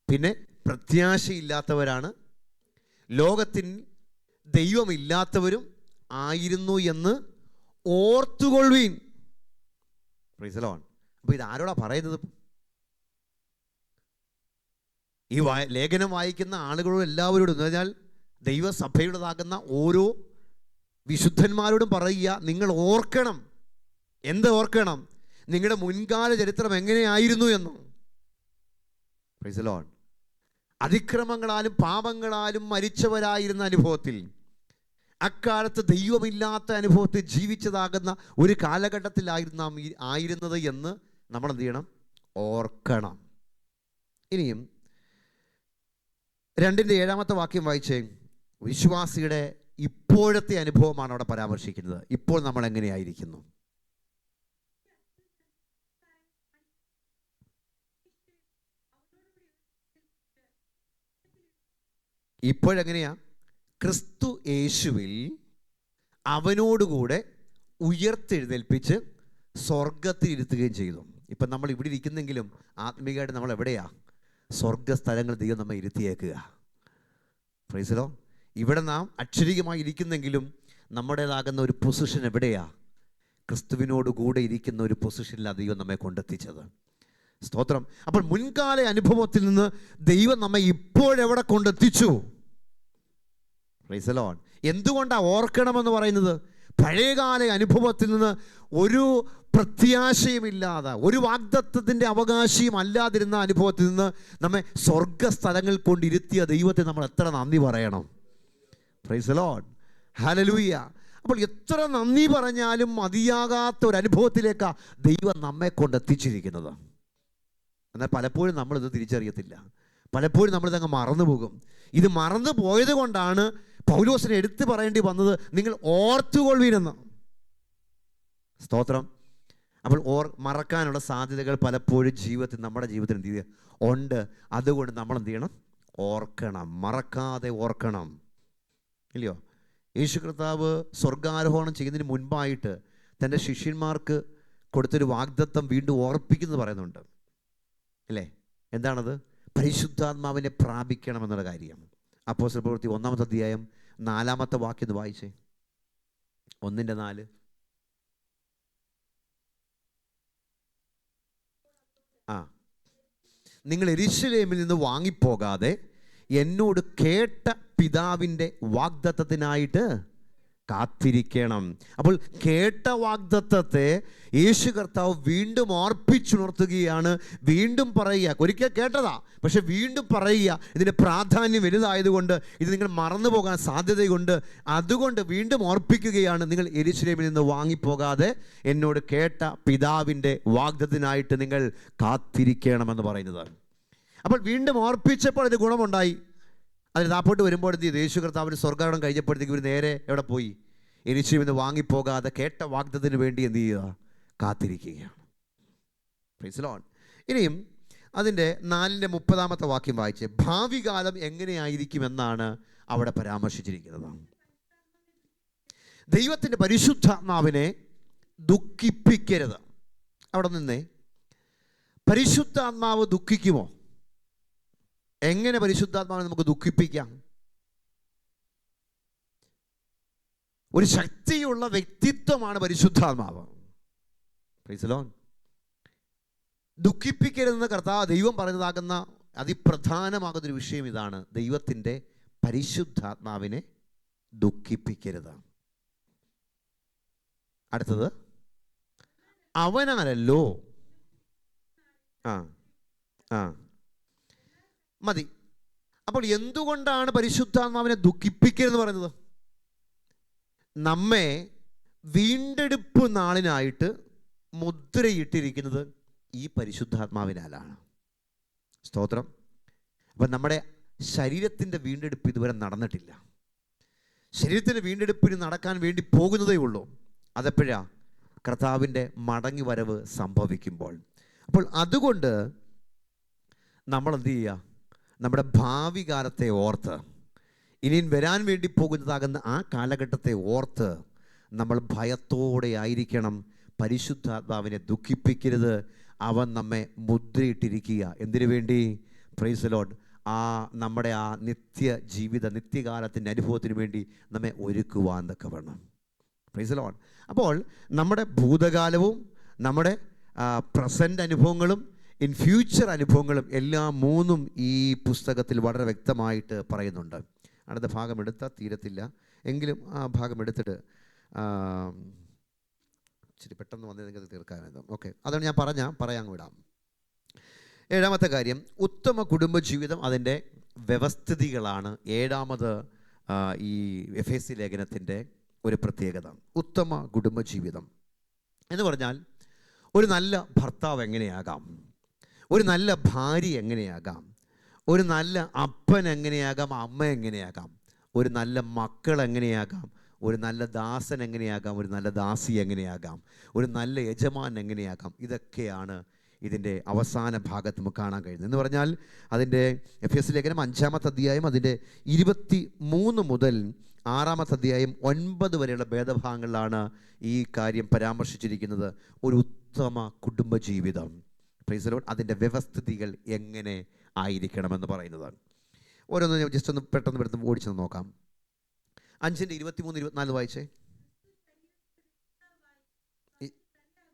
പിന്നെ പ്രത്യാശയില്ലാത്തവരാണ്, ലോകത്തിൽ ദൈവമില്ലാത്തവരും ആയിരുന്നു എന്ന് ഓർത്തുകൊള്ളുവീൻ. Price the lord. അപ്പോൾ ഇത് ആരോടാ പറയുന്നത്? ഈ ലേഖനം വായിക്കുന്ന ആളുകളോട് എല്ലാവരോടും, എന്ന് പറഞ്ഞാൽ ദൈവസഭയുടേതാകുന്ന ഓരോ വിശുദ്ധന്മാരോടും പറയുക, നിങ്ങൾ ഓർക്കണം. എന്ത് ഓർക്കണം? നിങ്ങളുടെ മുൻകാല ചരിത്രം എങ്ങനെയായിരുന്നു എന്ന്. Praise the lord. അതിക്രമങ്ങളാലും പാപങ്ങളാലും മരിച്ചവരായിരുന്ന അനുഭവത്തിൽ, അക്കാലത്ത് ദൈവമില്ലാത്ത അനുഭവത്തിൽ ജീവിച്ചതാകുന്ന ഒരു കാലഘട്ടത്തിലായിരുന്നു നാം ആയിരുന്നത് എന്ന് നമ്മൾ എന്ത് ചെയ്യണം? ഓർക്കണം. ഇനിയും 2ന്റെ 7-ാമത്തെ വാക്യം വായിച്ചേ. വിശ്വാസിയുടെ ഇപ്പോഴത്തെ അനുഭവമാണ് അവിടെ പരാമർശിക്കുന്നത്. ഇപ്പോൾ നമ്മൾ എങ്ങനെയായിരിക്കുന്നു? ഇപ്പോഴെങ്ങനെയാ? ക്രിസ്തു യേശുവിൽ അവനോടുകൂടെ ഉയർത്തെഴുന്നേൽപ്പിച്ച് സ്വർഗത്തിൽ ഇരുത്തുകയും ചെയ്തു. ഇപ്പം നമ്മൾ ഇവിടെ ഇരിക്കുന്നെങ്കിലും ആത്മീയമായിട്ട് നമ്മൾ എവിടെയാ? സ്വർഗസ്ഥലങ്ങൾ ദൈവം നമ്മെ ഇരുത്തിയേക്കുക. Price the Lord. ഇവിടെ നാം അക്ഷരികമായി ഇരിക്കുന്നെങ്കിലും നമ്മുടേതാകുന്ന ഒരു പൊസിഷൻ എവിടെയാ? ക്രിസ്തുവിനോട് കൂടെ ഇരിക്കുന്ന ഒരു പൊസിഷനിലാണ് ദൈവം നമ്മെ കൊണ്ടെത്തിച്ചത്. സ്തോത്രം. അപ്പോൾ മുൻകാല അനുഭവത്തിൽ നിന്ന് ദൈവം നമ്മെ ഇപ്പോഴെവിടെ കൊണ്ടെത്തിച്ചു? Praise the lord. എന്തുകൊണ്ടാണ് ഓർക്കണമെന്ന് പറയുന്നത്? പഴയകാല അനുഭവത്തിൽ നിന്ന് ഒരു പ്രത്യാശയുമില്ലാതെ, ഒരു വാഗ്ദത്തത്തിൻ്റെ അവകാശിയും അല്ലാതിരുന്ന അനുഭവത്തിൽ നിന്ന് നമ്മെ സ്വർഗസ്ഥലങ്ങൾ കൊണ്ടിരുത്തിയ ദൈവത്തെ നമ്മൾ എത്ര നന്ദി പറയണം. Price the Lord, hallelujah. അപ്പോൾ എത്ര നന്ദി പറഞ്ഞാലും മതിയാകാത്ത ഒരു അനുഭവത്തിലേക്കാണ് ദൈവം നമ്മെ കൊണ്ട് എത്തിച്ചിരിക്കുന്നത്. എന്നാൽ പലപ്പോഴും നമ്മളിത് തിരിച്ചറിയത്തില്ല. പലപ്പോഴും നമ്മളിതങ്ങ് മറന്നുപോകും. ഇത് മറന്നു പോയത് കൊണ്ടാണ് പൗലോസിനെ എടുത്തു പറയേണ്ടി വന്നത്, നിങ്ങൾ ഓർത്തുകൊള്ളുവീനെന്ന്. സ്തോത്രം. അപ്പോൾ മറക്കാനുള്ള സാധ്യതകൾ പലപ്പോഴും നമ്മുടെ ജീവിതത്തിൽ എന്ത് ചെയ്യുക ഉണ്ട്. അതുകൊണ്ട് നമ്മൾ എന്ത് ചെയ്യണം? ഓർക്കണം, മറക്കാതെ ഓർക്കണം. ഇല്ലയോ? യേശു കർത്താവ് സ്വർഗാരോഹണം ചെയ്യുന്നതിന് മുൻപായിട്ട് തൻ്റെ ശിഷ്യന്മാർക്ക് കൊടുത്തൊരു വാഗ്ദത്തം വീണ്ടും ഓർപ്പിക്കുന്നത് പറയുന്നുണ്ട്, അല്ലേ? എന്താണത്? പരിശുദ്ധാത്മാവിനെ പ്രാപിക്കണമെന്നുള്ള കാര്യം. അപ്പോസ്തല പ്രവൃത്തി 1-ാമത്തെ അധ്യായം 4-ാമത്തെ വാക്യം ഒന്ന് വായിച്ചേ. 1:4. നിങ്ങൾ യെരൂശലേമിൽ നിന്ന് വാങ്ങിപ്പോകാതെ എന്നോട് കേട്ട പിതാവിൻ്റെ വാഗ്ദത്തത്തിനായിട്ട് കാത്തിരിക്കണം. അപ്പോൾ കേട്ട വാഗ്ദത്തത്തെ യേശു കർത്താവ് വീണ്ടും ഓർപ്പിച്ചുണർത്തുകയാണ്. വീണ്ടും പറയുക, ഒരിക്കൽ കേട്ടതാ, പക്ഷെ വീണ്ടും പറയുക. ഇതിൻ്റെ പ്രാധാന്യം വലുതായതുകൊണ്ട്, ഇത് നിങ്ങൾ മറന്നു പോകാൻ സാധ്യതയുണ്ട്. അതുകൊണ്ട് വീണ്ടും ഓർപ്പിക്കുകയാണ്, നിങ്ങൾ യെരൂശലേമിൽ നിന്ന് വാങ്ങിപ്പോകാതെ എന്നോട് കേട്ട പിതാവിൻ്റെ വാഗ്ദത്തത്തിനായിട്ട് നിങ്ങൾ കാത്തിരിക്കണമെന്ന് പറയുന്നത്. അപ്പോൾ വീണ്ടും ഓർപ്പിച്ചപ്പോൾ ഇത് ഗുണമുണ്ടായി. അതിന് താപ്പോട്ട് വരുമ്പോഴത്തേക്ക് യേശു കർത്താവിന് സ്വർഗ്ഗാരോഹണം കഴിഞ്ഞപ്പോഴത്തേക്ക് ഇവർ നേരെ എവിടെ പോയി? യെരൂശലേമിൽ നിന്ന് വാങ്ങിപ്പോകാതെ കേട്ട വാഗ്ദത്തത്തിന് വേണ്ടി എന്ത് ചെയ്യുക? കാത്തിരിക്കുകയാണ്. Price the Lord. ഇനിയും അതിൻ്റെ 4:30 വാക്യം വായിച്ച്, ഭാവി കാലം എങ്ങനെയായിരിക്കുമെന്നാണ് അവിടെ പരാമർശിച്ചിരിക്കുന്നത്. ദൈവത്തിൻ്റെ പരിശുദ്ധാത്മാവിനെ ദുഃഖിപ്പിക്കരുത്. അവിടെ നിന്നേ, പരിശുദ്ധാത്മാവ് ദുഃഖിക്കുമോ? എങ്ങനെ പരിശുദ്ധാത്മാവിനെ നമുക്ക് ദുഃഖിപ്പിക്കാം? ഒരു ശക്തിയുള്ള വ്യക്തിത്വമാണ് പരിശുദ്ധാത്മാവ്. Price the Lord. ദുഃഖിപ്പിക്കരുതെന്ന് ദൈവം പറയുന്നതാകുന്ന അതിപ്രധാനമാകുന്നൊരു വിഷയം ഇതാണ്: ദൈവത്തിൻ്റെ പരിശുദ്ധാത്മാവിനെ ദുഃഖിപ്പിക്കരുത്. അടുത്തത്, അവനാലല്ലോ മതി. അപ്പോൾ എന്തുകൊണ്ടാണ് പരിശുദ്ധാത്മാവിനെ ദുഃഖിപ്പിക്കരുതെന്ന് പറയുന്നത്? നമ്മെ വീണ്ടെടുപ്പ് നാളിനായിട്ട് മുദ്രയിട്ടിരിക്കുന്നത് ഈ പരിശുദ്ധാത്മാവിനാലാണ്. സ്തോത്രം. അപ്പം നമ്മുടെ ശരീരത്തിൻ്റെ വീണ്ടെടുപ്പ് ഇതുവരെ നടന്നിട്ടില്ല. ശരീരത്തിൻ്റെ വീണ്ടെടുപ്പിന് നടക്കാൻ വേണ്ടി പോകുന്നതേ ഉള്ളൂ. അതെപ്പോഴാ? കർത്താവിൻ്റെ മടങ്ങി വരവ് സംഭവിക്കുമ്പോൾ. അപ്പോൾ അതുകൊണ്ട് നമ്മൾ എന്ത് ചെയ്യുക? നമ്മുടെ ഭാവി കാലത്തെ ഓർത്ത്, ഇനിയും വരാൻ വേണ്ടി പോകുന്നതാകുന്ന ആ കാലഘട്ടത്തെ ഓർത്ത് നമ്മൾ ഭയത്തോടെ ആയിരിക്കണം. പരിശുദ്ധാത്മാവിനെ ദുഃഖിപ്പിക്കരുത്. അവൻ നമ്മെ മുദ്രയിട്ടിരിക്കുക. എന്തിനു വേണ്ടി? Price the Lord. നമ്മുടെ നിത്യകാലത്തിൻ്റെ അനുഭവത്തിന് വേണ്ടി നമ്മെ ഒരുക്കുവാൻ തക്കവണ്ണം. Price the lord. അപ്പോൾ നമ്മുടെ ഭൂതകാലവും നമ്മുടെ പ്രസൻറ്റ് അനുഭവങ്ങളും ഇൻ ഫ്യൂച്ചർ അനുഭവങ്ങളും എല്ലാം മൂന്നും ഈ പുസ്തകത്തിൽ വളരെ വ്യക്തമായിട്ട് പറയുന്നുണ്ട്. അടുത്ത ഭാഗം എടുത്താൽ തീരത്തില്ല, എങ്കിലും ആ ഭാഗം എടുത്തിട്ട് ഇച്ചിരി പെട്ടെന്ന് വന്ന് നിങ്ങൾക്ക് തീർക്കാനായിരുന്നു. ഓക്കെ, അതാണ് ഞാൻ പറയാൻ വിടാം. 7-ാമത്തെ കാര്യം, ഉത്തമ കുടുംബജീവിതം, അതിൻ്റെ വ്യവസ്ഥിതികളാണ് 7-ാമത് ഈ എഫേസ്യ ലേഖനത്തിൻ്റെ ഒരു പ്രത്യേകത. ഉത്തമ കുടുംബജീവിതം എന്ന് പറഞ്ഞാൽ ഒരു നല്ല ഭർത്താവ് എങ്ങനെയാകാം, ഒരു നല്ല ഭാര്യ എങ്ങനെയാകാം, ഒരു നല്ല അപ്പൻ എങ്ങനെയാകാം, അമ്മ എങ്ങനെയാകാം, ഒരു നല്ല മക്കൾ എങ്ങനെയാകാം, ഒരു നല്ല ദാസൻ എങ്ങനെയാകാം, ഒരു നല്ല ദാസി എങ്ങനെയാകാം, ഒരു നല്ല യജമാൻ എങ്ങനെയാകാം. ഇതൊക്കെയാണ് ഇതിൻ്റെ അവസാന ഭാഗത്ത് നമുക്ക് കാണാൻ കഴിയുന്നത്. എന്ന് പറഞ്ഞാൽ അതിൻ്റെ എഫേസ്യ ലേഖനം 5-ാമത്തെ അധ്യായം അതിൻ്റെ 23 മുതൽ 6-ാമത്തെ അധ്യായം 9 വരെയുള്ള ഭേദഭാഗങ്ങളിലാണ് ഈ കാര്യം പരാമർശിച്ചിരിക്കുന്നത്. ഒരു ഉത്തമ കുടുംബജീവിതം, പ്രൈസ് ദി ലോർഡ്, അതിൻ്റെ വ്യവസ്ഥിതികൾ എങ്ങനെ ആയിരിക്കണമെന്ന് പറയുന്നതാണ്. ഓരോന്ന് ജസ്റ്റ് ഒന്ന് പെട്ടെന്ന് എടുത്ത് ഓടിച്ചെന്ന് നോക്കാം. 5:23-24 വായിച്ചേ.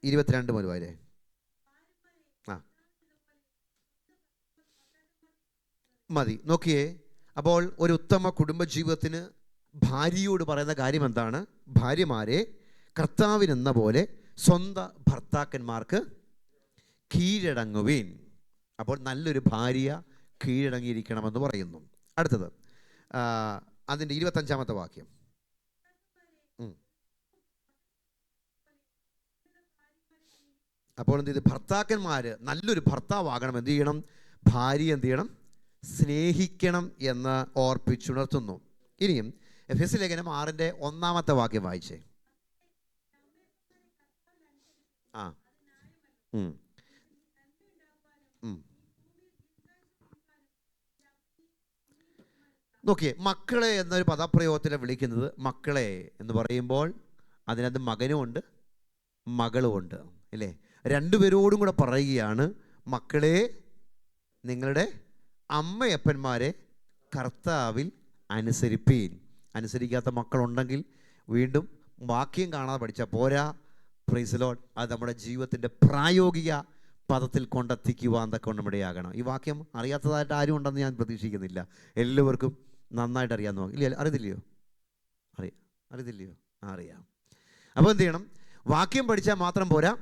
22 മുതൽ വായിച്ചേ. മതി, നോക്കിയേ. അപ്പോൾ ഒരു ഉത്തമ കുടുംബജീവിതത്തിന് ഭാര്യയോട് പറയുന്ന കാര്യം എന്താണ്? ഭാര്യമാരെ കർത്താവിനെന്ന പോലെ സ്വന്തം ഭർത്താക്കന്മാർക്ക് കീഴടങ്ങുവീൻ. അപ്പോൾ നല്ലൊരു ഭാര്യ കീഴടങ്ങിയിരിക്കണമെന്ന് പറയുന്നു. അടുത്തത് അതിൻ്റെ 25-ാമത്തെ വാക്യം. അപ്പോൾ എന്ത് ചെയ്ത് ഭർത്താക്കന്മാർ നല്ലൊരു ഭർത്താവാകണം, എന്ത് ചെയ്യണം? ഭാര്യ എന്ത് ചെയ്യണം? സ്നേഹിക്കണം എന്ന് ഓർപ്പിച്ചുണർത്തുന്നു. ഇനിയും എഫെസ്യ ലേഖനം 6-ന്റെ 1 വാക്യം വായിച്ചേ. നോക്കിയേ, മക്കളെ എന്നൊരു പദപ്രയോഗത്തിനെ വിളിക്കുന്നത്. മക്കളെ എന്ന് പറയുമ്പോൾ അതിനകത്ത് മകനും ഉണ്ട് മകളും ഉണ്ട്, അല്ലേ? രണ്ടുപേരോടും കൂടെ പറയുകയാണ്, മക്കളെ നിങ്ങളുടെ അമ്മയപ്പന്മാരെ കർത്താവിൽ അനുസരിപ്പീൻ. അനുസരിക്കാത്ത മക്കളുണ്ടെങ്കിൽ വീണ്ടും വാക്യം കാണാതെ പഠിച്ചാൽ പോരാ. Praise Lord. അത് നമ്മുടെ ജീവിതത്തിൻ്റെ പ്രായോഗിക പദത്തിൽ കൊണ്ടെത്തിക്കുവാൻ കൊണ്ട് ഇടയാകണം. ഈ വാക്യം അറിയാത്തതായിട്ട് ആരും ഉണ്ടെന്ന് ഞാൻ പ്രതീക്ഷിക്കുന്നില്ല. എല്ലാവർക്കും നന്നായിട്ട് അറിയാമെന്ന് നോക്കി. ഇല്ല, അറിയത്തില്ലയോ? അറിയത്തില്ലയോ? അറിയാം. അപ്പോൾ എന്ത് ചെയ്യണം? വാക്യം പഠിച്ചാൽ മാത്രം പോരാ,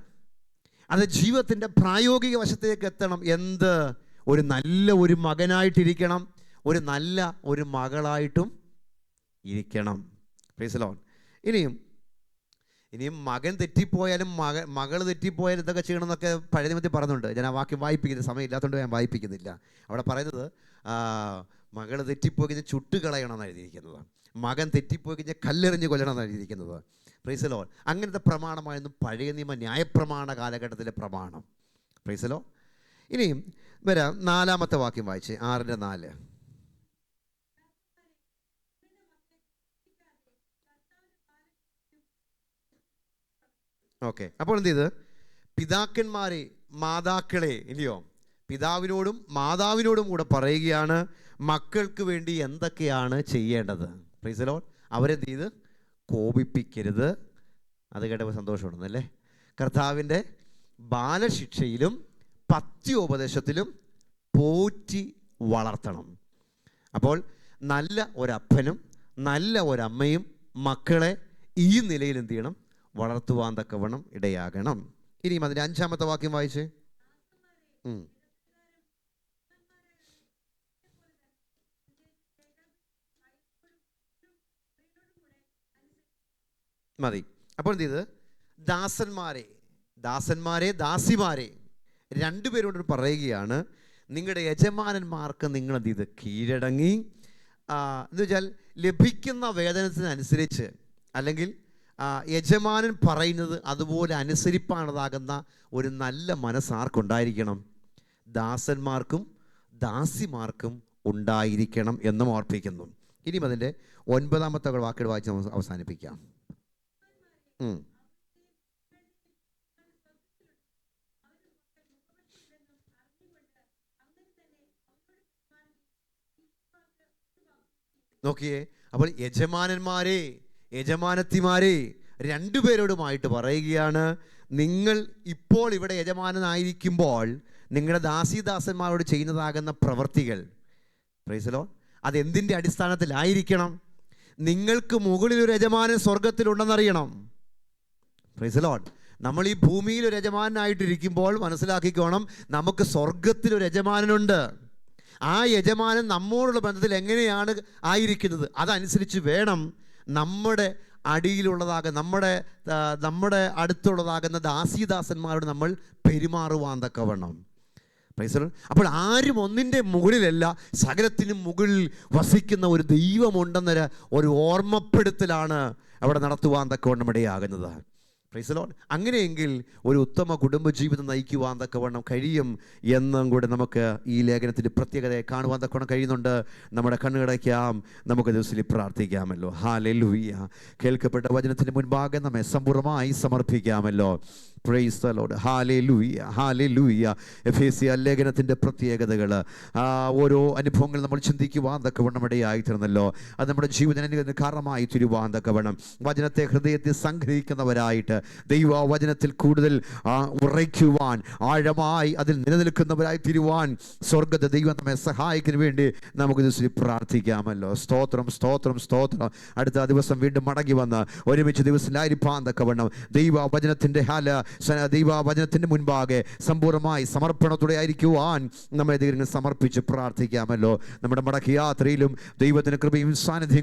അത് ജീവിതത്തിൻ്റെ പ്രായോഗിക വശത്തേക്ക് എത്തണം. എന്ത്? നല്ല ഒരു മകനായിട്ടിരിക്കണം, നല്ല ഒരു മകളായിട്ടും ഇരിക്കണം. Praise Lord. ഇനിയും മകൻ തെറ്റിപ്പോയാലും മകൾ തെറ്റിപ്പോയാലും ഇതൊക്കെ ചെയ്യണമെന്നൊക്കെ പഴയ നിയമത്തിൽ പറയുന്നുണ്ട്. ഞാൻ ആ വാക്യം വായിപ്പിക്കുന്ന സമയമില്ലാത്തതുകൊണ്ട് ഞാൻ വായിപ്പിക്കുന്നില്ല. അവിടെ പറയുന്നത് മകൾ തെറ്റിപ്പോയി കഴിഞ്ഞാൽ ചുട്ടുകളയണമെന്നാണ് എഴുതിയിരിക്കുന്നത്. മകൻ തെറ്റിപ്പോയി കഴിഞ്ഞാൽ കല്ലെറിഞ്ഞ് കൊല്ലണമെന്നാണ് എഴുതിയിരിക്കുന്നത്. Praise Lord. അങ്ങനത്തെ പ്രമാണമായിരുന്നു പഴയ നിയമ ന്യായപ്രമാണ കാലഘട്ടത്തിലെ പ്രമാണം. Praise Lord. ഇനിയും വരാം 4-ാമത്തെ വാക്യം വായിച്ച് 6-ന്റെ 4. ഓക്കെ. അപ്പോൾ എന്ത് ചെയ്ത് പിതാക്കന്മാരെ മാതാക്കളെ, ഇല്ലയോ, പിതാവിനോടും മാതാവിനോടും കൂടെ പറയുകയാണ് മക്കൾക്ക് വേണ്ടി എന്തൊക്കെയാണ് ചെയ്യേണ്ടത്. Praise Lord. അവരെന്ത് ചെയ്ത് കോപിപ്പിക്കരുത്. അത് കേട്ടപ്പോൾ സന്തോഷമുണ്ടെന്നല്ലേ? കർത്താവിൻ്റെ ബാലശിക്ഷയിലും പഥ്യോപദേശത്തിലും പോറ്റി വളർത്തണം. അപ്പോൾ നല്ല ഒരപ്പനും നല്ല ഒരമ്മയും മക്കളെ ഈ നിലയിൽ എന്ത് ചെയ്യണം? വളർത്തുവാൻ തക്കവണ്ണം ഇടയാകണം. ഇനിയും അതിൻ്റെ 5-ാമത്തെ വാക്യം വായിച്ചേ. മതി. അപ്പോൾ എന്ത് ചെയ്ത് ദാസന്മാരെ ദാസിമാരെ രണ്ടുപേരോട് പറയുകയാണ്, നിങ്ങളുടെ യജമാനന്മാർക്ക് നിങ്ങൾ എന്ത് ചെയ്ത് കീഴടങ്ങി. എന്ന് വെച്ചാൽ ലഭിക്കുന്ന വേതനത്തിനനുസരിച്ച്, അല്ലെങ്കിൽ യജമാനൻ പറയുന്നത് അതുപോലെ അനുസരിപ്പാണതാകുന്ന ഒരു നല്ല മനസ്സാർക്കുണ്ടായിരിക്കണം? ദാസന്മാർക്കും ദാസിമാർക്കും ഉണ്ടായിരിക്കണം എന്നും ഓർപ്പിക്കുന്നു. ഇനിയും അതിൻ്റെ 9-ാമത്തെ വാക്കുകൾ വായിച്ച് അവസാനിപ്പിക്കാം. നോക്കിയേ, അപ്പോൾ യജമാനത്തിമാരെ രണ്ടുപേരോടുമായിട്ട് പറയുകയാണ്, നിങ്ങൾ ഇപ്പോൾ ഇവിടെ യജമാനനായിരിക്കുമ്പോൾ നിങ്ങളുടെ ദാസീദാസന്മാരോട് ചെയ്യുന്നതാകുന്ന പ്രവൃത്തികൾ, പ്രൈസ് ദി ലോർഡ്, അതെന്തിൻ്റെ അടിസ്ഥാനത്തിലായിരിക്കണം? നിങ്ങൾക്ക് മുകളിലൊരു യജമാനൻ സ്വർഗത്തിലുണ്ടെന്നറിയണം. Price the Lord. നമ്മൾ ഈ ഭൂമിയിൽ ഒരു യജമാനായിട്ടിരിക്കുമ്പോൾ മനസ്സിലാക്കിക്കോണം, നമുക്ക് സ്വർഗത്തിലൊരു യജമാനനുണ്ട്. ആ യജമാനൻ നമ്മോടുള്ള ബന്ധത്തിൽ എങ്ങനെയാണ് ആയിരിക്കുന്നത്, അതനുസരിച്ച് വേണം നമ്മുടെ നമ്മുടെ അടുത്തുള്ളതാകുന്ന ദാസീദാസന്മാരോട് നമ്മൾ പെരുമാറുവാൻ തക്കവണ്ണം. Price the lord. അപ്പോൾ ആരും ഒന്നിൻ്റെ മുകളിലല്ല, സകലത്തിനും മുകളിൽ വസിക്കുന്ന ഒരു ദൈവമുണ്ടെന്നൊരു ഒരു ഓർമ്മപ്പെടുത്തലാണ് അവിടെ നടത്തുവാൻ തക്കവണ്ണം ഇടയാകുന്നത്. Price the Lord. അങ്ങനെയെങ്കിൽ ഒരു ഉത്തമ കുടുംബജീവിതം നയിക്കുവാൻ തക്കവണ്ണം കഴിയും എന്നും കൂടെ നമുക്ക് ഈ ലേഖനത്തിൻ്റെ പ്രത്യേകതയെ കാണുവാൻ തക്കവണ്ണം കഴിയുന്നുണ്ട്. നമ്മുടെ കണ്ണുകടയ്ക്കാം, നമുക്ക് ദിവസത്തിൽ പ്രാർത്ഥിക്കാമല്ലോ. ഹല്ലേലൂയ. കേൾക്കപ്പെട്ട വചനത്തിൻ്റെ മുൻപാകെ നമ്മെ സമ്പൂർണ്ണമായി സമർപ്പിക്കാമല്ലോ. Praise the lord. Hallelujah, hallelujah. എഫേസ്യ ലേഖനത്തിൻ്റെ പ്രത്യേകതകൾ, ഓരോ അനുഭവങ്ങൾ നമ്മൾ ചിന്തിക്കുവാൻ തക്കവണ്ണം ഇടയായി തീർന്നല്ലോ. അത് നമ്മുടെ ജീവിതത്തിന് കാരണമായി തീരുവാൻ തക്കവണ്ണം വചനത്തെ ഹൃദയത്തിൽ സംഗ്രഹിക്കുന്നവരായിട്ട്, ദൈവവചനത്തിൽ കൂടുതൽ ഉറയ്ക്കുവാൻ, ആഴമായി അതിൽ നിലനിൽക്കുന്നവരായി തീരുവാൻ സ്വർഗ്ഗത്തെ ദൈവം നമ്മെ സഹായിക്കുന്നതിന് വേണ്ടി നമുക്ക് ദിവസം പ്രാർത്ഥിക്കാമല്ലോ. സ്തോത്രം, സ്തോത്രം, സ്തോത്രം. അടുത്ത ദിവസം വീണ്ടും മടങ്ങി വന്ന് ഒരുമിച്ച് ദിവസത്തിലായിരിക്കാൻ തക്കവണ്ണം ദൈവവചനത്തിൻ്റെ മുൻപാകെ സമ്പൂർണ്ണമായി സമർപ്പണത്തോടെ ആയിരിക്കുവാൻ നമ്മെ ദൈവം സമർപ്പിച്ച് പ്രാർത്ഥിക്കാമല്ലോ. നമ്മുടെ മടക്ക യാത്രയിലും ദൈവത്തിൻ്റെ കൃപയും സാന്നിധ്യം